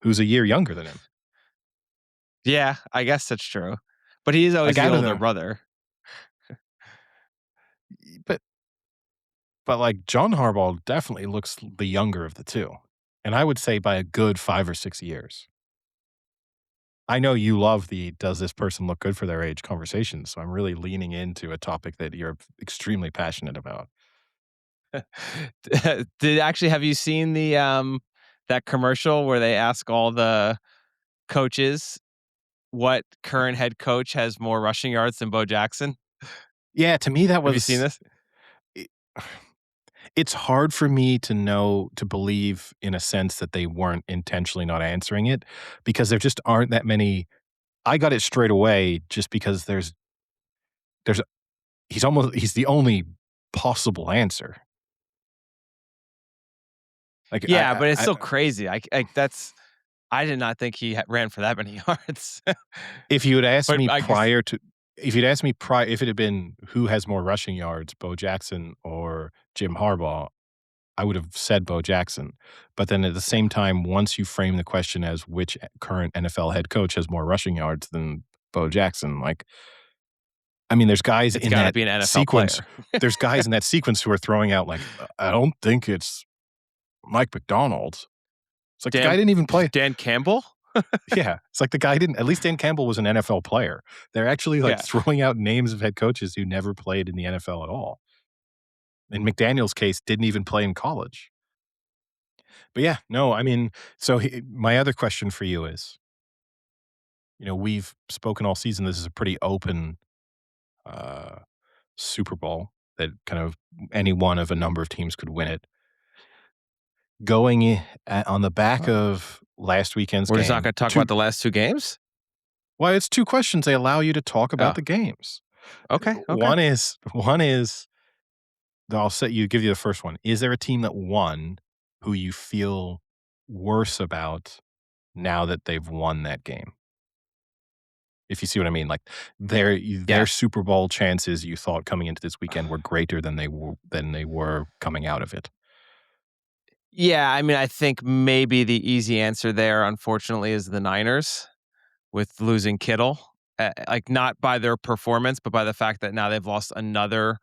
who's a year younger than him. Yeah, I guess that's true. But he is always Like, the out of older the brother. but But, like, John Harbaugh definitely looks the younger of the 2, and I would say by a good 5 or 6 years. I know you love the "does this person look good for their age" conversation, so I'm really leaning into a topic that you're extremely passionate about. Have you seen that commercial where they ask all the coaches what current head coach has more rushing yards than Bo Jackson? Yeah, to me, that Have you seen was this? it it's hard for me to believe in a sense that they weren't intentionally not answering it because there just aren't that many. I got it straight away just because there's he's the only possible answer. Like, Yeah, but it's I still crazy. I did not think he ran for that many yards. if you had asked But me I guess prior to if you'd asked me prior if it had been who has more rushing yards, Bo Jackson or Jim Harbaugh, I would have said Bo Jackson. But then at the same time, once you frame the question as which current NFL head coach has more rushing yards than Bo Jackson, like, I mean, there's guys it's in gotta that be an NFL sequence. player. There's guys in that sequence who are throwing out like, I don't think it's Mike McDonald. It's like the guy Dan didn't even play. Dan Campbell? Yeah, it's like the guy didn't. At least Dan Campbell was an NFL player. They're actually like Yeah. throwing out names of head coaches who never played in the NFL at all. In McDaniel's case, didn't even play in college. But yeah, no, I mean, so my other question for you is, we've spoken all season. This is a pretty open uh, Super Bowl that kind of any one of a number of teams could win it. On the back Huh. of last weekend's We're just not game, gonna talk two. about the last 2 games? Well, it's two questions. They allow you to talk about Oh, the games. okay, okay. One is give you the first one. Is there a team that won who you feel worse about now that they've won that game? If you see what I mean, like their Yes. Super Bowl chances you thought coming into this weekend were greater than they were coming out of it. Yeah, I mean, I think maybe the easy answer there, unfortunately, is the Niners with losing Kittle. Like, not by their performance, but by the fact that now they've lost another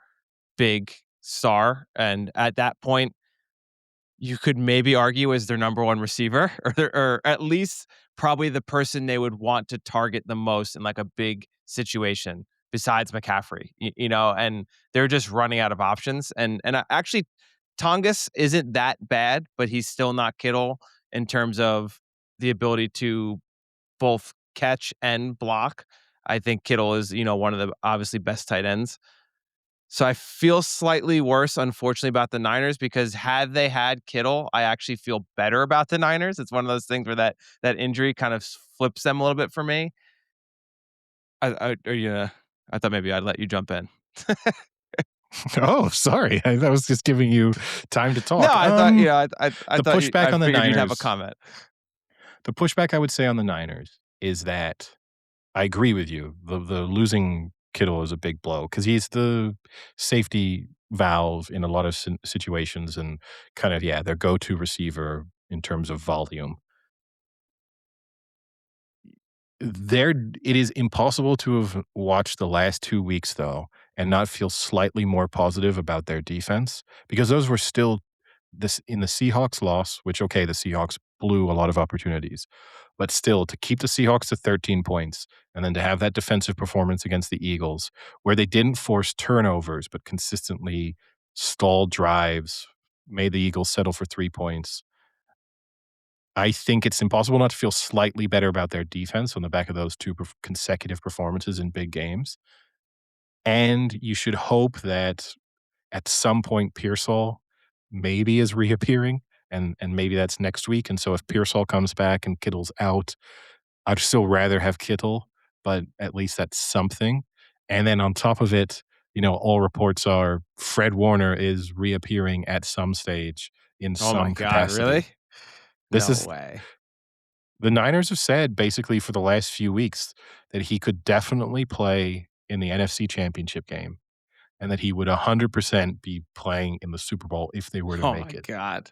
big star, and at that point you could maybe argue is their number 1 receiver or at least probably the person they would want to target the most in, like, a big situation besides McCaffrey, and they're just running out of options, and actually, Tongas isn't that bad, but he's still not Kittle in terms of the ability to both catch and block. I think Kittle is, one of the obviously best tight ends. So I feel slightly worse, unfortunately, about the Niners because had they had Kittle, I actually feel better about the Niners. It's one of those things where that injury kind of flips them a little bit for me. I thought maybe I'd let you jump in. Oh, sorry. I was just giving you time to No, talk. I thought I The thought pushback I on the figured you'd have a Niners comment. the pushback I would say on the Niners is that I agree with you. The losing Kittle is a big blow because he's the safety valve in a lot of situations and kind of, yeah, their go-to receiver in terms of volume. There it is impossible to have watched the last 2 weeks, though, and not feel slightly more positive about their defense because those were still this in the Seahawks loss, which, okay, the Seahawks blew a lot of opportunities, but still to keep the Seahawks to 13 points and then to have that defensive performance against the Eagles where they didn't force turnovers but consistently stalled drives, made the Eagles settle for 3 points. I think it's impossible not to feel slightly better about their defense on the back of those 2 consecutive performances in big games. And you should hope that at some point Pearsall maybe is reappearing, and maybe that's next week. And so if Pearsall comes back and Kittle's out, I'd still rather have Kittle, but at least that's something. And then on top of it, all reports are Fred Warner is reappearing at some stage in Oh my some god, really? capacity. This No is way. The Niners have said basically for the last few weeks that he could definitely play in the NFC Championship game and that he would 100% be playing in the Super Bowl if they were to Oh make my it. god.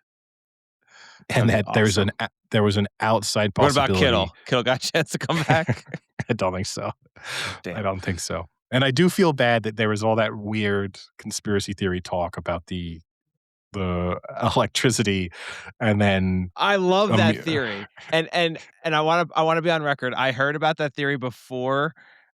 That'd And be that awesome. there was an outside What about possibility. Kittle? Kittle got a chance to come back? I don't think so. I Damn. don't think so. And I do feel bad that there was all that weird conspiracy theory talk about the the electricity, and then I love that imme theory, and I wanna be on record. I heard about that theory before,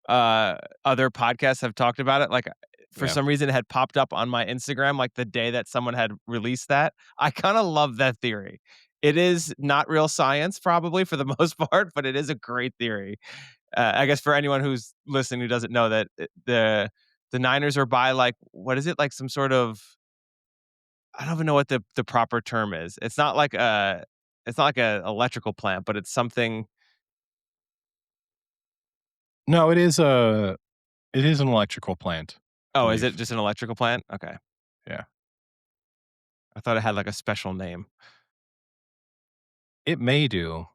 uh, other podcasts have talked about it, like, for yeah. some reason, it had popped up on my Instagram, like, the day that someone had released that. I kinda love that theory. It is not real science probably for the most part, but it is a great theory. I guess for anyone who's listening who doesn't know that, the Niners are by, like, what is it? Like, some sort of I don't even know what the proper term is. It's not like a electrical plant, but it's something. No, it is an electrical plant, I Oh, is it believe. just an electrical plant? Okay. Yeah. I thought it had, like, a special name. It may do,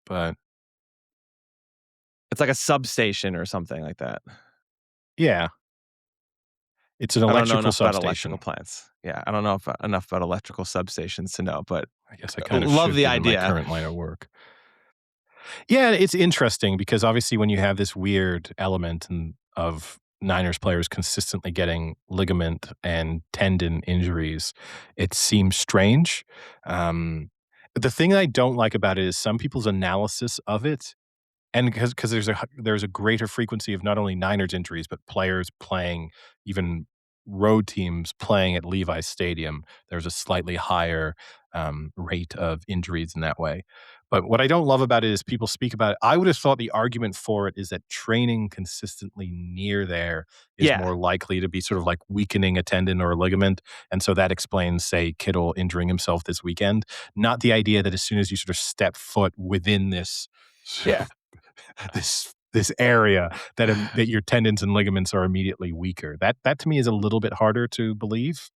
but It's like a substation or something like that. yeah, it's an I don't know electrical enough about electrical substation. plants. Yeah, I don't know if enough about electrical substations to know, but I guess I kind of love should the given my idea. current line of work. Yeah, it's interesting because obviously when you have this weird element of Niners players consistently getting ligament and tendon injuries, it seems strange. The thing I don't like about it is some people's analysis of it. And because there's a greater frequency of not only Niners injuries, but players playing even road teams playing at Levi's Stadium, there's a slightly higher, rate of injuries in that way. But what I don't love about it is people speak about it. I would have thought the argument for it is that training consistently near there is Yeah, more likely to be sort of like weakening a tendon or a ligament, and so that explains, say, Kittle injuring himself this weekend, not the idea that as soon as you sort of step foot within this sort yeah. of this area that your tendons and ligaments are immediately weaker. That to me is a little bit harder to believe,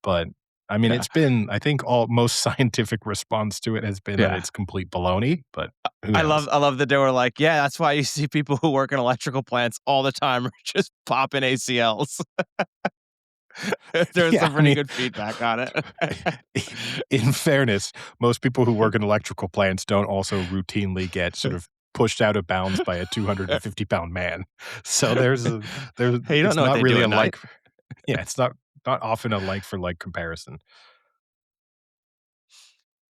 but I mean, Yeah, it's been I think all most scientific response to it has been that yeah. it's complete baloney, but who I knows? love I love that they were like, "Yeah, that's why you see people who work in electrical plants all the time are just popping ACLs." There was Yeah, some I pretty mean, good feedback on it. in fairness, most people who work in electrical plants don't also routinely get sort of pushed out of bounds by a 250-pound man. So there's Hey, you don't it's know what not they do really at a night. like yeah, it's not often a like for like comparison.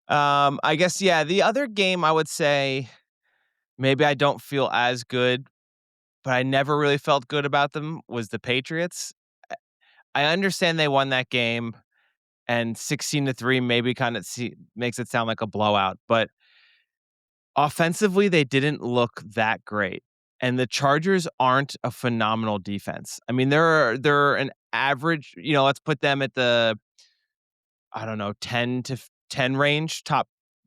I guess, yeah, the other game I would say maybe I don't feel as good, but I never really felt good about them was the Patriots. I understand they won that game and 16-3 maybe kinda makes it sound like a blowout, but offensively, they didn't look that great, and the Chargers aren't a phenomenal defense. I mean, they're an average, let's put them at the, I don't know, 10 to 10 range,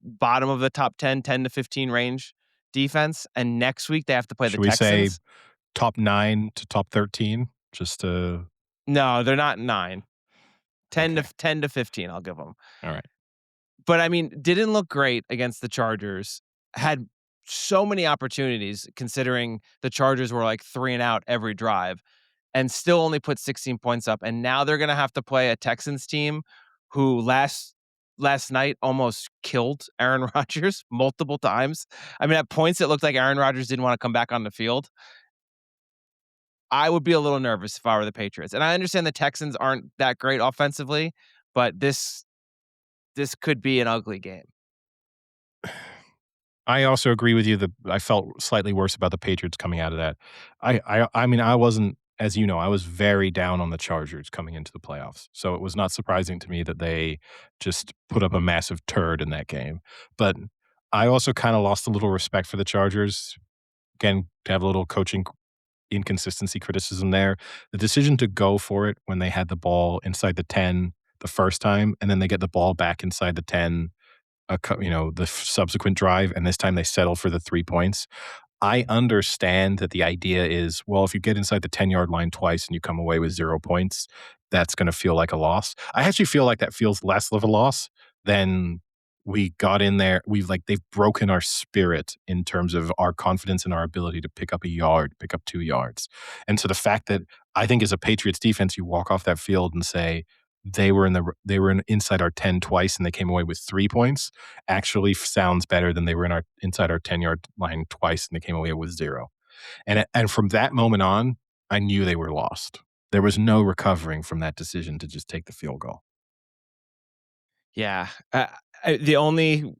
bottom of the top 10, 10 to 15 range defense, and next week they have to play the Should we say Texans. top 9 to top 13? Just to No, they're not 9. 10 to okay. 10 to 15, I'll give them. All right. But I mean, didn't look great against the Chargers. Had so many opportunities considering the Chargers were like 3 and out every drive and still only put 16 points up. And now they're gonna have to play a Texans team who last night almost killed Aaron Rodgers multiple times. I mean, at points it looked like Aaron Rodgers didn't want to come back on the field. I would be a little nervous if I were the Patriots. And I understand the Texans aren't that great offensively, but this could be an ugly game. I also agree with you that I felt slightly worse about the Patriots coming out of that. I mean, I wasn't as you know, I was very down on the Chargers coming into the playoffs. So it was not surprising to me that they just put up a massive turd in that game. But I also kind of lost a little respect for the Chargers. Again, to have a little coaching inconsistency criticism there. The decision to go for it when they had the ball inside the 10 the first time, and then they get the ball back inside the 10, the subsequent drive, and this time they settle for the 3 points. I understand that the idea is, well, if you get inside the 10-yard line twice and you come away with 0 points, that's gonna feel like a loss. I actually feel like that feels less of a loss than we got in there. They've broken our spirit in terms of our confidence in our ability to pick up a yard, pick up 2 yards. And so the fact that I think as a Patriots defense, you walk off that field and say, they were inside our 10 twice and they came away with 3 points actually sounds better than they were inside our 10-yard line twice and they came away with 0. And from that moment on, I knew they were lost. There was no recovering from that decision to just take the field goal. Yeah. The only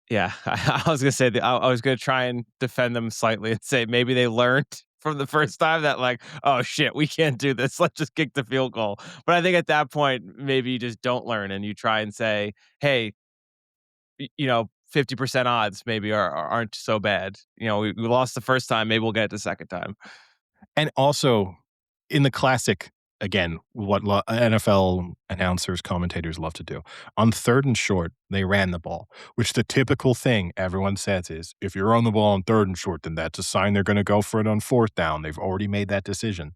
Yeah, I was gonna say I was gonna try and defend them slightly and say maybe they learned from the first time that like, "Oh shit, we can't do this. Let's just kick the field goal." But I think at that point, maybe you just don't learn and you try and say, "Hey, 50% odds maybe aren't so bad. We lost the first time, maybe we'll get it the second time." And also, in the classic, again, what NFL announcers, commentators love to do, on 3rd and short, they ran the ball, which the typical thing everyone says is, if you're on the ball on 3rd and short, then that's a sign they're gonna go for it on 4th down. They've already made that decision.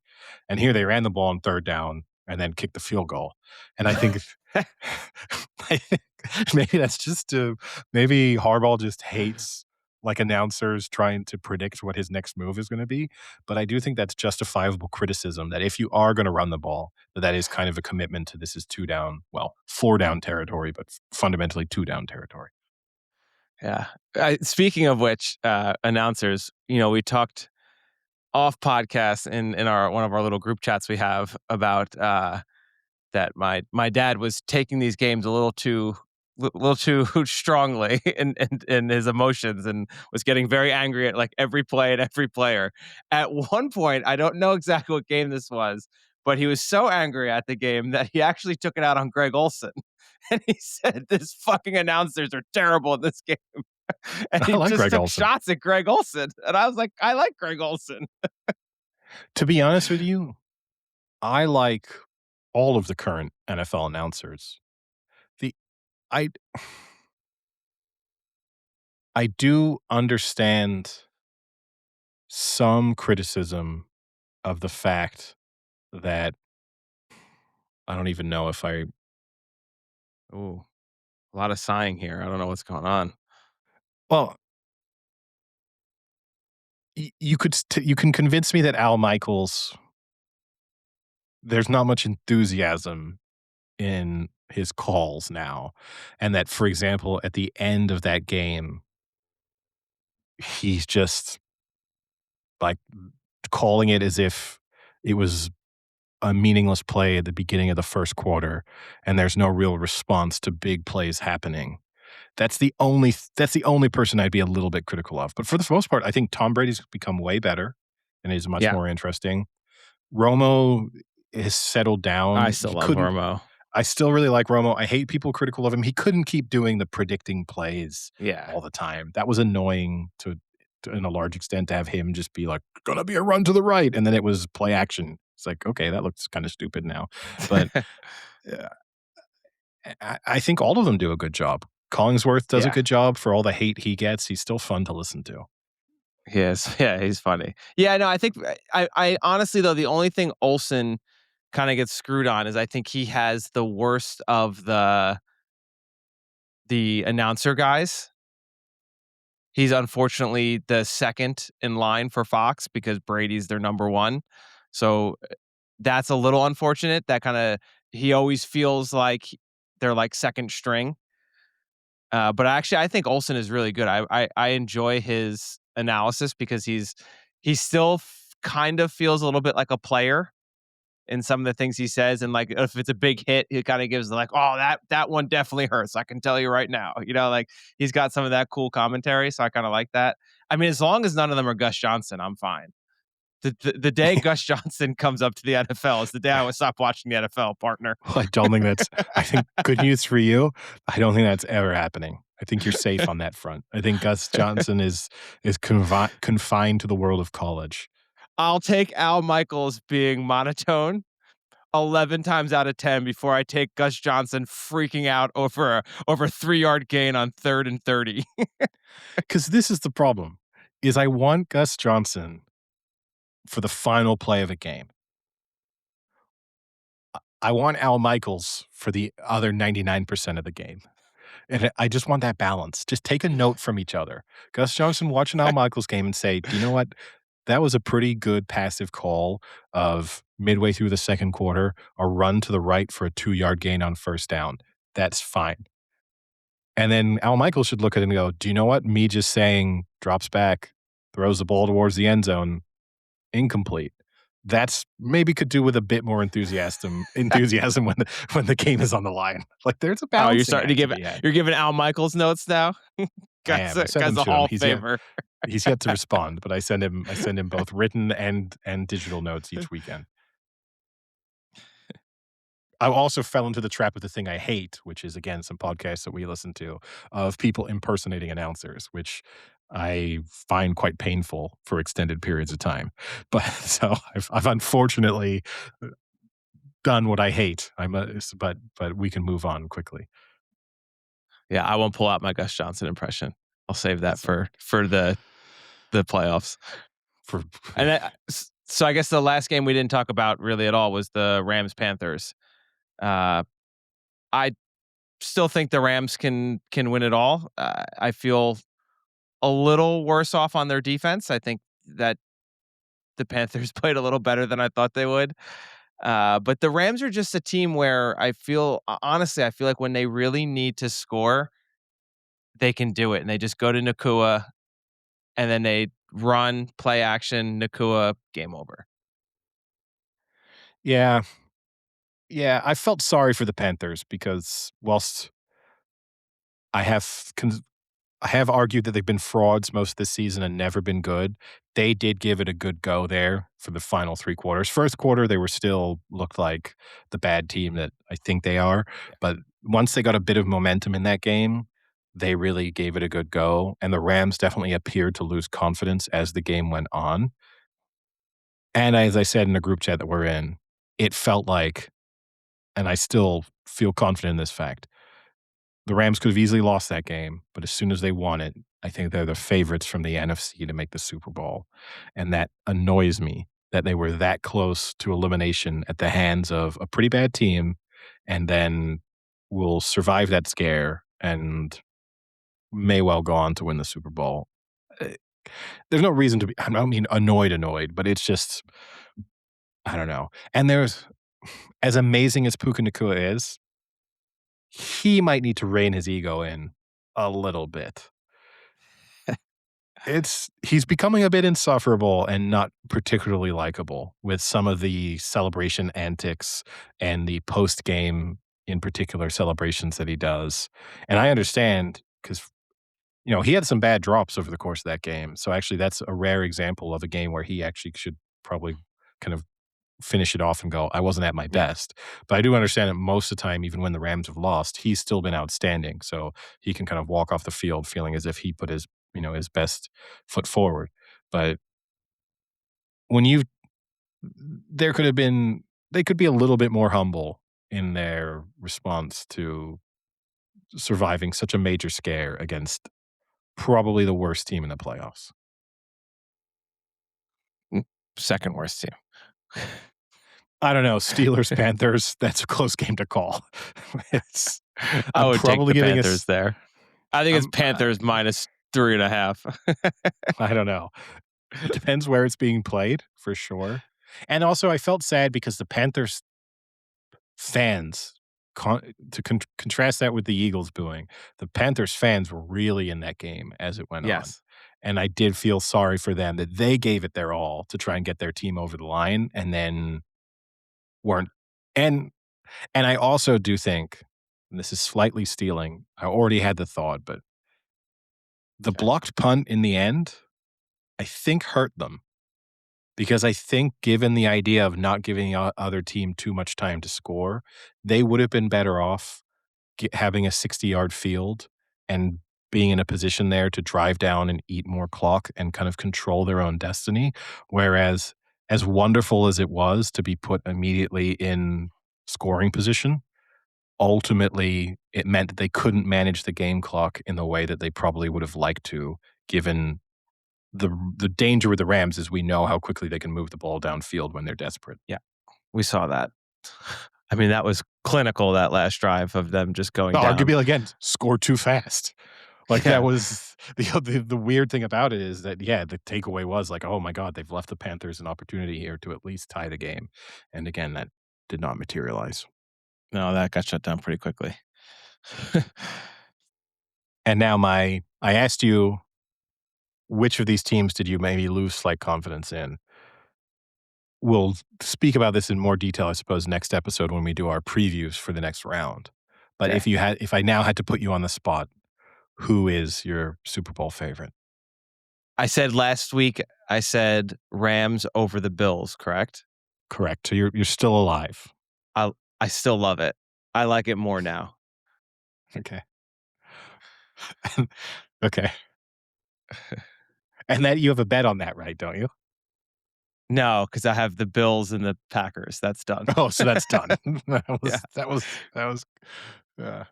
And here they ran the ball on 3rd down and then kicked the field goal. And I think I think maybe that's just maybe Harbaugh just hates, like, announcers trying to predict what his next move is gonna be, but I do think that's justifiable criticism that if you are gonna run the ball, that is kind of a commitment to this is 2 down, well, 4 down territory, but fundamentally 2 down territory. Yeah. Speaking of which, announcers, we talked off podcast in our one of our little group chats we have about that my dad was taking these games a little too strongly in his emotions and was getting very angry at like every play and every player. At one point, I don't know exactly what game this was, but he was so angry at the game that he actually took it out on Greg Olson. And he said, "This fucking announcers are terrible in this game." And I he like just Greg took Olson. shots at Greg Olson. And I was like, I like Greg Olson. To be honest with you, I like all of the current NFL announcers. The I I do understand some criticism of the fact that I don't even know if I Ooh, a lot of sighing here. I don't know what's going on. well, you can convince me that Al Michaels there's not much enthusiasm in his calls now, and that, for example, at the end of that game, he's just, like, calling it as if it was a meaningless play at the beginning of the first quarter, and there's no real response to big plays happening. That's the only person I'd be a little bit critical of, but for the most part, I think Tom Brady's become way better and is much Yeah, more interesting. Romo has settled I down. still love Romo. I still really like Romo. I hate people critical of him. He couldn't keep doing the predicting plays Yeah. all the time. That was annoying to in a large extent to have him just be like, "Gonna be a run to the right," and then it was play action. It's like, "Okay, that looks kinda stupid now." But, uh, I think all of them do a good job. Collingsworth does a Yeah. good job for all the hate he gets. He's still fun to listen to. He is. Yeah, he's funny. Yeah, no, I think I honestly though the only thing Olsen kind of gets screwed on is I think he has the worst of the announcer guys. He's unfortunately the second in line for Fox because Brady's their number one. So that's a little unfortunate. That kind of he always feels like they're like second string. But actually, I think Olsen is really good. I enjoy his analysis because he still kind of feels a little bit like a player in some of the things he says, and like if it's a big hit, he kind of gives like, "Oh, that one definitely hurts. I can tell you right now." Like he's got some of that cool commentary, so I kind of like that. I mean, as long as none of them are Gus Johnson, I'm fine. The day Gus Johnson comes up to the NFL is the day I would stop watching the NFL, partner. Well, I think good news for you, I don't think that's ever happening. I think you're safe on that front. I think Gus Johnson is confined to the world of college. I'll take Al Michaels being monotone 11 times out of 10 before I take Gus Johnson freaking out over 3-yard gain on 3rd and 30. Because this is the problem, is I want Gus Johnson for the final play of a game. I want Al Michaels for the other 99% of the game. And I just want that balance. Just take a note from each other. Gus Johnson watch an Al Michaels game and say, "Do you know what? That was a pretty good passive call of midway through the second quarter, a run to the right for a 2-yard gain on first down. That's fine." And then Al Michaels should look at it and go, "Do you know what? Me just saying drops back, throws the ball towards the end zone, incomplete. That's maybe could do with a bit more enthusiasm when the game is on the line. Like, there's a Oh, you're balancing starting to act to give be had. you're giving Al Michaels notes now? I Guy's am. I a sent them guy's a to him. Hall of Famer. He's yet to respond, but I send him both written and digital notes each weekend. I also fell into the trap of the thing I hate, which is, again, some podcasts that we listen to of people impersonating announcers, which I find quite painful for extended periods of time. But so I've unfortunately done what I hate. But we can move on quickly. Yeah, I won't pull out my Gus Johnson impression. I'll save that That's for the playoffs. for And so I guess the last game we didn't talk about really at all was the Rams Panthers. Uh, I still think the Rams can win it all. I feel a little worse off on their defense. I think that the Panthers played a little better than I thought they would. But the Rams are just a team where I feel honestly, I feel like when they really need to score, they can do it, and they just go to Nakua, and then they run, play action, Nakua, game over. yeah. Yeah, I felt sorry for the Panthers because whilst I have I have argued that they've been frauds most of this season and never been good. They did give it a good go there for the final 3 quarters. First quarter, they were still looked like the bad team that I think they are, but once they got a bit of momentum in that game, they really gave it a good go, and the Rams definitely appeared to lose confidence as the game went on. And as I said in the group chat that we're in, it felt like, and I still feel confident in this fact, the Rams could have easily lost that game, but as soon as they won it, I think they're the favorites from the NFC to make the Super Bowl. And that annoys me that they were that close to elimination at the hands of a pretty bad team and then will survive that scare and may well go on to win the Super Bowl. Eh, There's no reason to be, I don't mean annoyed, but it's just, I don't know. And there's, as amazing as Puka Nacua is, he might need to rein his ego in a little bit. He's becoming a bit insufferable and not particularly likable with some of the celebration antics and the post-game, in particular, celebrations that he does. And I understand because, he had some bad drops over the course of that game. So actually, that's a rare example of a game where he actually should probably kind of finish it off and go, I wasn't at my Yeah. best. But I do understand that most of the time, even when the Rams have lost, he's still been outstanding. So he can kind of walk off the field feeling as if he put his best foot forward. But when you there could have been they could be a little bit more humble in their response to surviving such a major scare against probably the worst team in the playoffs. Second worst team. I don't know, Steelers, Panthers, that's a close game to call. It's I I'm would take probably the giving Panthers us there. I think it's I'm Panthers minus 3.5. I don't know. It depends where it's being played, for sure. And also, I felt sad because the Panthers fans, contrast that with the Eagles booing, the Panthers fans were really in that game as it went on. Yes. And I did feel sorry for them that they gave it their all to try and get their team over the line and then weren't. And and I also do think, and this is slightly stealing, I already had the thought, but the Okay. blocked punt in the end, I think hurt them. Because I think given the idea of not giving the other team too much time to score, they would have been better off having a 60-yard field and being in a position there to drive down and eat more clock and kind of control their own destiny. Whereas, as wonderful as it was to be put immediately in scoring position, ultimately it meant that they couldn't manage the game clock in the way that they probably would have liked to, given the danger with the Rams is we know how quickly they can move the ball downfield when they're desperate. Yeah, we saw that. I mean, that was clinical, that last drive of them just going down. Arguably, again, score too fast. Like, that Yeah. was the weird thing about it is that, yeah, the takeaway was like, "Oh my god, they've left the Panthers an opportunity here to at least tie the game." And again, that did not materialize. No, that got shut down pretty quickly. And now I asked you, which of these teams did you maybe lose slight confidence in? we'll speak about this in more detail, I suppose, next episode when we do our previews for the next round. But Okay. if I now had to put you on the spot, who is your Super Bowl favorite? I said last week, I said Rams over the Bills, correct? Correct. So you're still alive. I I still love it. I like it more now. Okay. Okay. And that you have a bet on that, right? Don't you? No, because I have the Bills and the Packers. That's done. Oh, so that's done. that Yeah. was that was that was. Uh,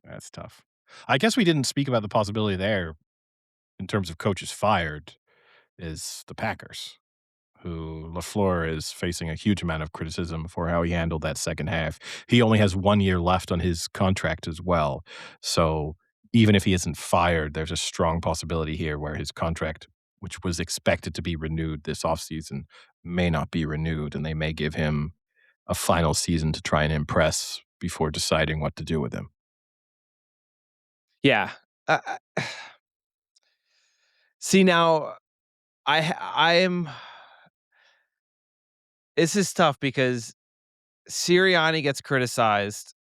that's tough. I guess we didn't speak about the possibility there in terms of coaches fired. Is the Packers, who LaFleur is facing a huge amount of criticism for how he handled that second half. He only has 1 year left on his contract as well. So even if he isn't fired, there's a strong possibility here where his contract, which was expected to be renewed this offseason, may not be renewed, and they may give him a final season to try and impress before deciding what to do with him. Yeah. See, now I am this is tough because Sirianni gets criticized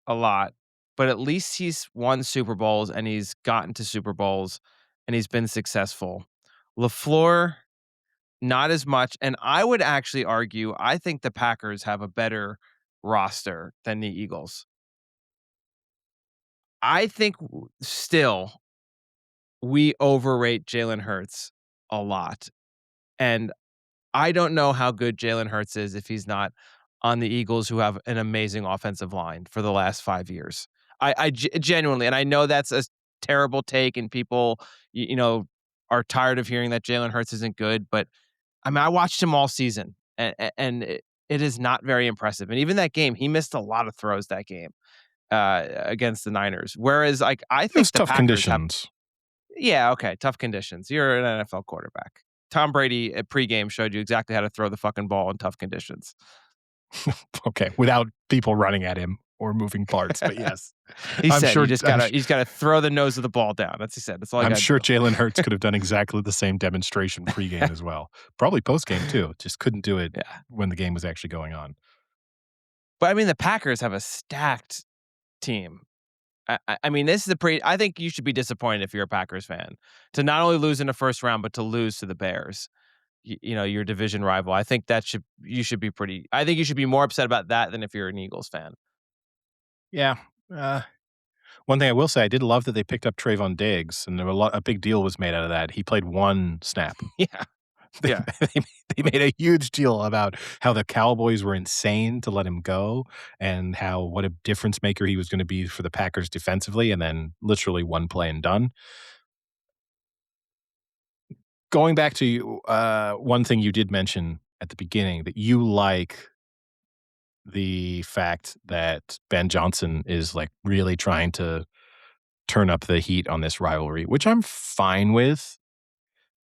a lot, but at least he's won Super Bowls and he's gotten to Super Bowls and he's been successful. LaFleur, not as much. And I would actually argue, I think the Packers have a better roster than the Eagles. I think still we overrate Jalen Hurts a lot. And I don't know how good Jalen Hurts is if he's not on the Eagles, who have an amazing offensive line for the last 5 years. Genuinely, and I know that's a terrible take, and people, are tired of hearing that Jalen Hurts isn't good, but I mean, I watched him all season, and it is not very impressive. And even that game, he missed a lot of throws that game against the Niners. Whereas, like, I It was think the tough Packers have, conditions. yeah, okay, tough conditions. You're an NFL quarterback. Tom Brady at pregame showed you exactly how to throw the fucking ball in tough conditions. Okay, without people running at him or moving parts, but yes. He I'm said, "You sure just I'm gotta, you just gotta throw the nose of the ball down." That's he said. That's all you I'm gotta sure do. Jalen Hurts could have done exactly the same demonstration pregame as well. Probably postgame too, just couldn't do it Yeah, when the game was actually going on. but I mean, the Packers have a stacked team. I mean, this is a pretty. I think you should be disappointed if you're a Packers fan to not only lose in the first round, but to lose to the Bears. Your division rival. I think you should be pretty. I think you should be more upset about that than if you're an Eagles fan. Yeah, uh, one thing I will say, I did love that they picked up Trayvon Diggs, and a big deal was made out of that. He played 1 snap. Yeah, They yeah. they made a huge deal about how the Cowboys were insane to let him go and how what a difference maker he was gonna be for the Packers defensively, and then literally 1 play and done. Going back to you, one thing you did mention at the beginning, that you like the fact that Ben Johnson is, like, really trying to turn up the heat on this rivalry, which I'm fine with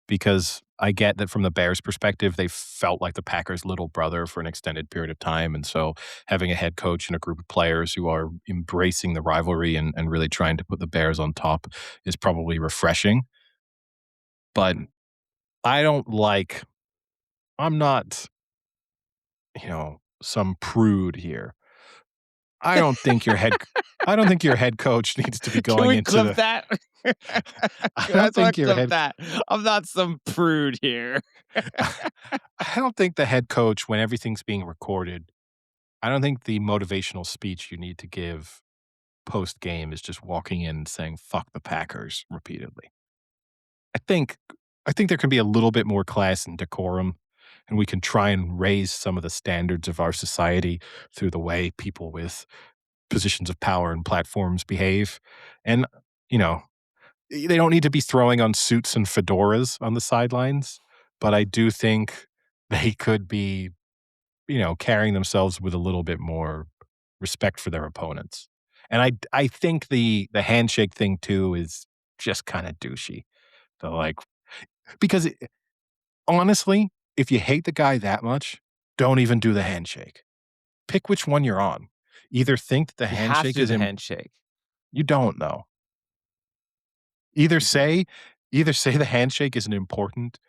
because I get that from the Bears' perspective, they felt like the Packers' little brother for an extended period of time, and so having a head coach and a group of players who are embracing the rivalry and really trying to put the Bears on top is probably refreshing. But I don't like I'm not, some prude here. I don't think your head I don't think your head coach needs to be Can going we into clip the that? I I don't just want think to your clip head that. I'm not some prude here. I don't think the head coach, when everything's being recorded, I don't think the motivational speech you need to give post game is just walking in and saying "fuck the Packers" repeatedly. I think I think there can be a little bit more class and decorum, and we can try and raise some of the standards of our society through the way people with positions of power and platforms behave. And, you know, they don't need to be throwing on suits and fedoras on the sidelines, but I do think they could be, carrying themselves with a little bit more respect for their opponents. And I think the handshake thing too is just kind of douchey. So like because honestly, if you hate the guy that much, don't even do the handshake. Pick which one you're on. Either think that the You have to handshake do is the handshake. you don't know. Either You do. say either say the handshake isn't important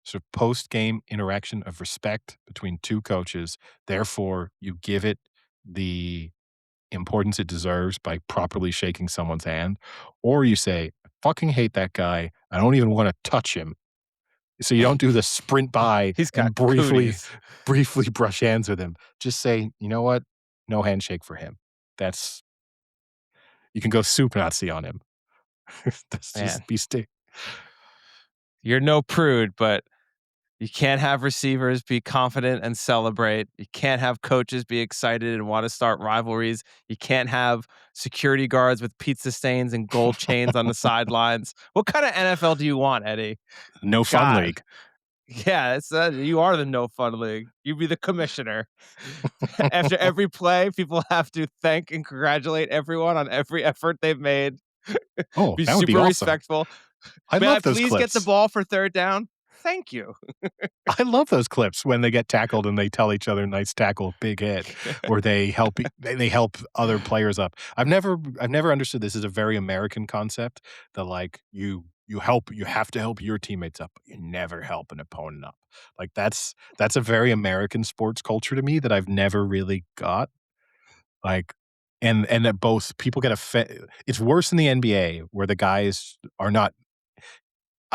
So post-game interaction of respect between two coaches. Therefore, you give it the importance it deserves by properly shaking someone's hand, or you say, "I fucking hate that guy. I don't even wanna touch him." So you don't do the sprint by He's got and briefly cooties. briefly brush hands with him. Just say, "You know what? No handshake for him." That's you can go soup Nazi on him. That's Man, just be sta you're no prude, but you can't have receivers be confident and celebrate. You can't have coaches be excited and want to start rivalries. You can't have security guards with pizza stains and gold chains on the sidelines. What kind of NFL do you want, Eddie? no fun God. league. Yeah, it's you are the no fun league. You be the commissioner. After every play, people have to thank and congratulate everyone on every effort they've made. Oh, Be that would be super awesome. respectful. I May I love those please get the clips. ball for third down? Thank you. I love those clips when they get tackled and they tell each other, "Nice tackle, big hit," or they help other players up. I've never understood this is a very American concept that, like, you have to help your teammates up, but you never help an opponent up. Like, that's a very American sports culture to me that I've never really got, like and that both people get it's worse in the NBA where the guys are not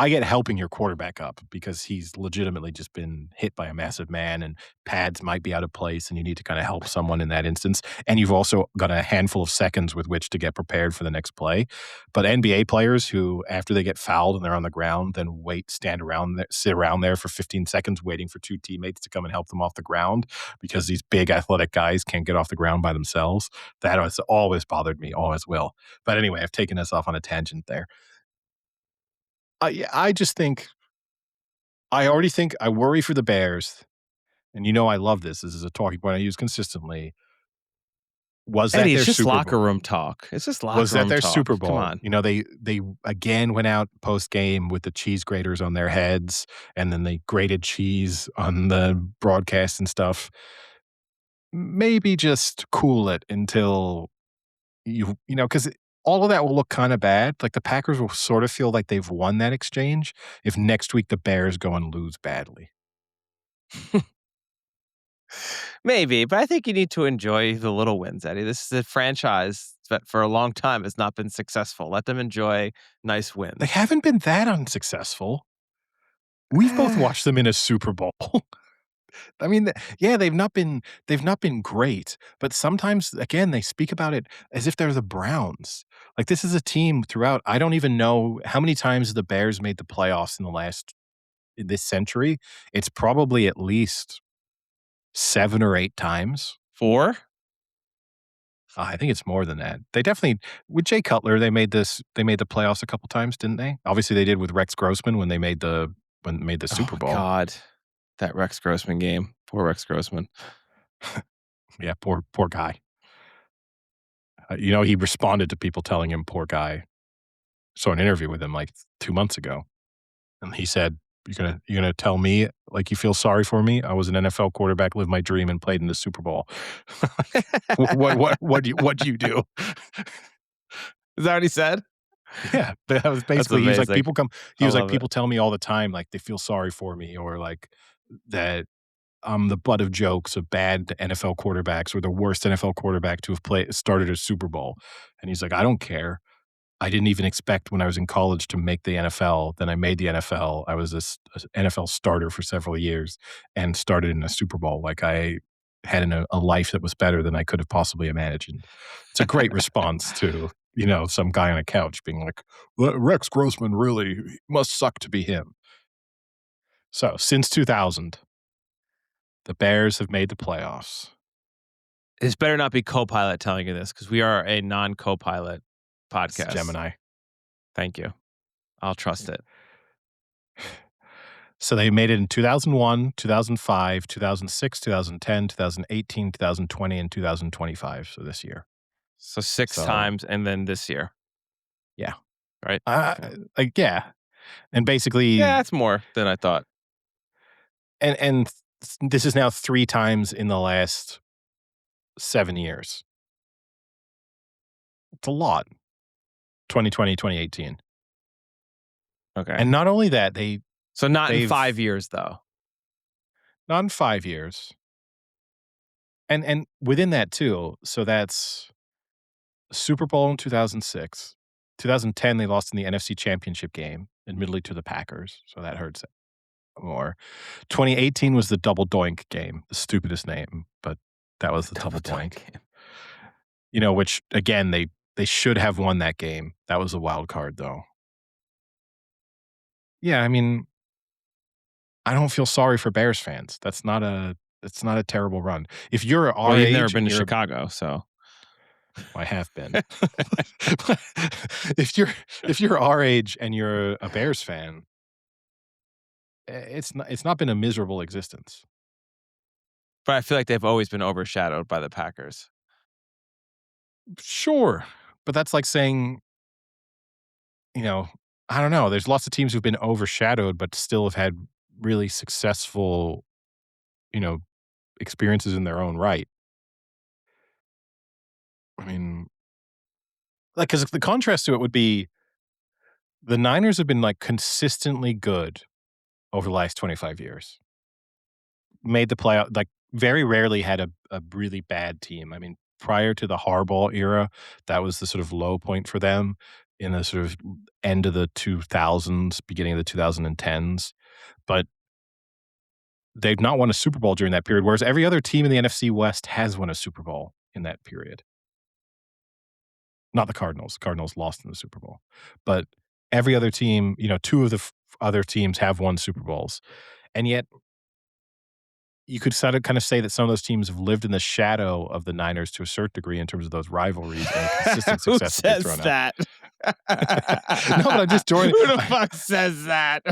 I get helping your quarterback up because he's legitimately just been hit by a massive man and pads might be out of place and you need to kind of help someone in that instance. And you've also got a handful of seconds with which to get prepared for the next play. But NBA players who, after they get fouled and they're on the ground, then sit around there for 15 seconds waiting for two teammates to come and help them off the ground because these big athletic guys can't get off the ground by themselves. That has always bothered me, always will. But anyway, I've taken us off on a tangent there. I just think I worry for the Bears, and you know I love this. This is a talking point I use consistently. Was that Eddie, it's their just Super locker Bowl? room talk. It's just Was locker that room their Super talk. Come Bowl? on. You know, they again went out post-game with the cheese graters on their heads, and then they grated cheese on the broadcast and stuff. Maybe just cool it until because all of that will look kinda bad. Like, the Packers will sort of feel like they've won that exchange if next week the Bears go and lose badly. Maybe, but I think you need to enjoy the little wins, Eddie. This is a franchise that for a long time has not been successful. Let them enjoy nice They wins. haven't been that unsuccessful. We've both Eh, watched them in a Super Bowl. I mean, yeah, they've not been great, but sometimes, again, they speak about it as if they're the Browns. Like, this is a team throughout I don't even know how many times the Bears made the playoffs in this century. It's probably at least 7 or 8 times. 4? I think it's more than that. They definitely with Jay Cutler, they made the playoffs a couple times, didn't they? Obviously, they did with Rex Grossman when they made the Oh Super my Bowl. god. That Rex Grossman game. Poor Rex Grossman. Yeah, poor guy. He responded to people telling him "poor guy." Saw an interview with him, like, 2 months ago, and he said, "You're gonna tell me, like, you feel sorry for me? I was an NFL quarterback, lived my dream, and played in the Super Bowl." Like, what do you do? Is that what he said? Yeah, that was That's basically amazing. he I was like, love it. "People tell me all the time, like, they feel sorry for me or, like, that I'm the butt of jokes of bad NFL quarterbacks or the worst NFL quarterback to have started a Super Bowl." And he's like, "I don't care. I didn't even expect when I was in college to make the NFL. Then I made the NFL. I was a NFL starter for several years and started in a Super Bowl. Like I had a life that was better than I could have possibly imagined." It's a great response to, some guy on a couch being like, Rex Grossman really must suck to be him." So since 2000, the Bears have made the playoffs. This better not be Copilot telling you this because we are a non-Copilot It's podcast. Gemini. Thank you. I'll trust it. So they made it in 2001, 2005, 2006, 2010, 2018, 2020, and 2025. So this year. So 6 So times and then this year, yeah, right? uh, Okay. yeah, and basically, Yeah, that's more than I thought. and this is now 3 times in the last 7 years. It's a lot. 2020, 2018, Okay. and not only that, they So not in They've 5 years, though. not in 5 years. And within that too, so that's Super Bowl in 2006. 2010, they lost in the NFC Championship game, admittedly to the Packers, so that hurts more. 2018 was the double doink game, the stupidest name, but that was the Double double doink doink. game. Which again, they should have won that game. That was a wild card though. Yeah, I mean, I don't feel sorry for Bears fans. That's not a terrible run. If you're Well, our you've never age been and to you're Chicago, so I have been. If you're our age and you're a Bears fan, it's not been a miserable existence. but I feel like they've always been overshadowed by the Packers. Sure, but that's like saying, you know, I don't know. There's lots of teams who've been overshadowed, but still have had really successful, you know, experiences in their own right. I mean, like, because the contrast to it would be the Niners have been like consistently good over the last 25 years. Made the playoff, like very rarely had a really bad team. I mean, prior to the Harbaugh era, that was the sort of low point for them in the sort of end of the 2000s, beginning of the 2010s. But they've not won a Super Bowl during that period, whereas every other team in the NFC West has won a Super Bowl in that period. Not the Cardinals. Cardinals lost in the Super Bowl. But every other team, two of the other teams have won Super Bowls. And yet you could kind of say that some of those teams have lived in the shadow of the Niners to a certain degree in terms of those rivalries and the consistent Who success that they've says thrown out. that? No, but I'm just drawing. Who the fuck says that?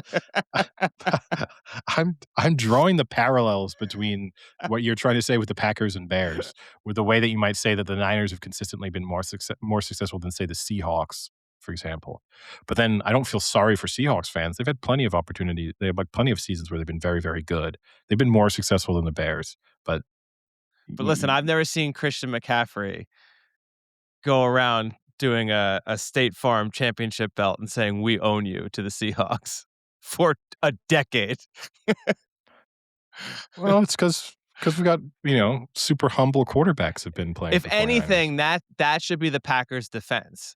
I'm drawing the parallels between what you're trying to say with the Packers and Bears, with the way that you might say that the Niners have consistently been more successful than, say, the Seahawks, for example. But then I don't feel sorry for Seahawks fans. They've had plenty of opportunity. They have like plenty of seasons where they've been very, very good. They've been more successful than the Bears. But Listen, I've never seen Christian McCaffrey go around doing a State Farm championship belt and saying, "We own you" to the Seahawks for a decade. well, it's because we got super humble quarterbacks have been playing. If For 49ers. anything, that should be the Packers' defense.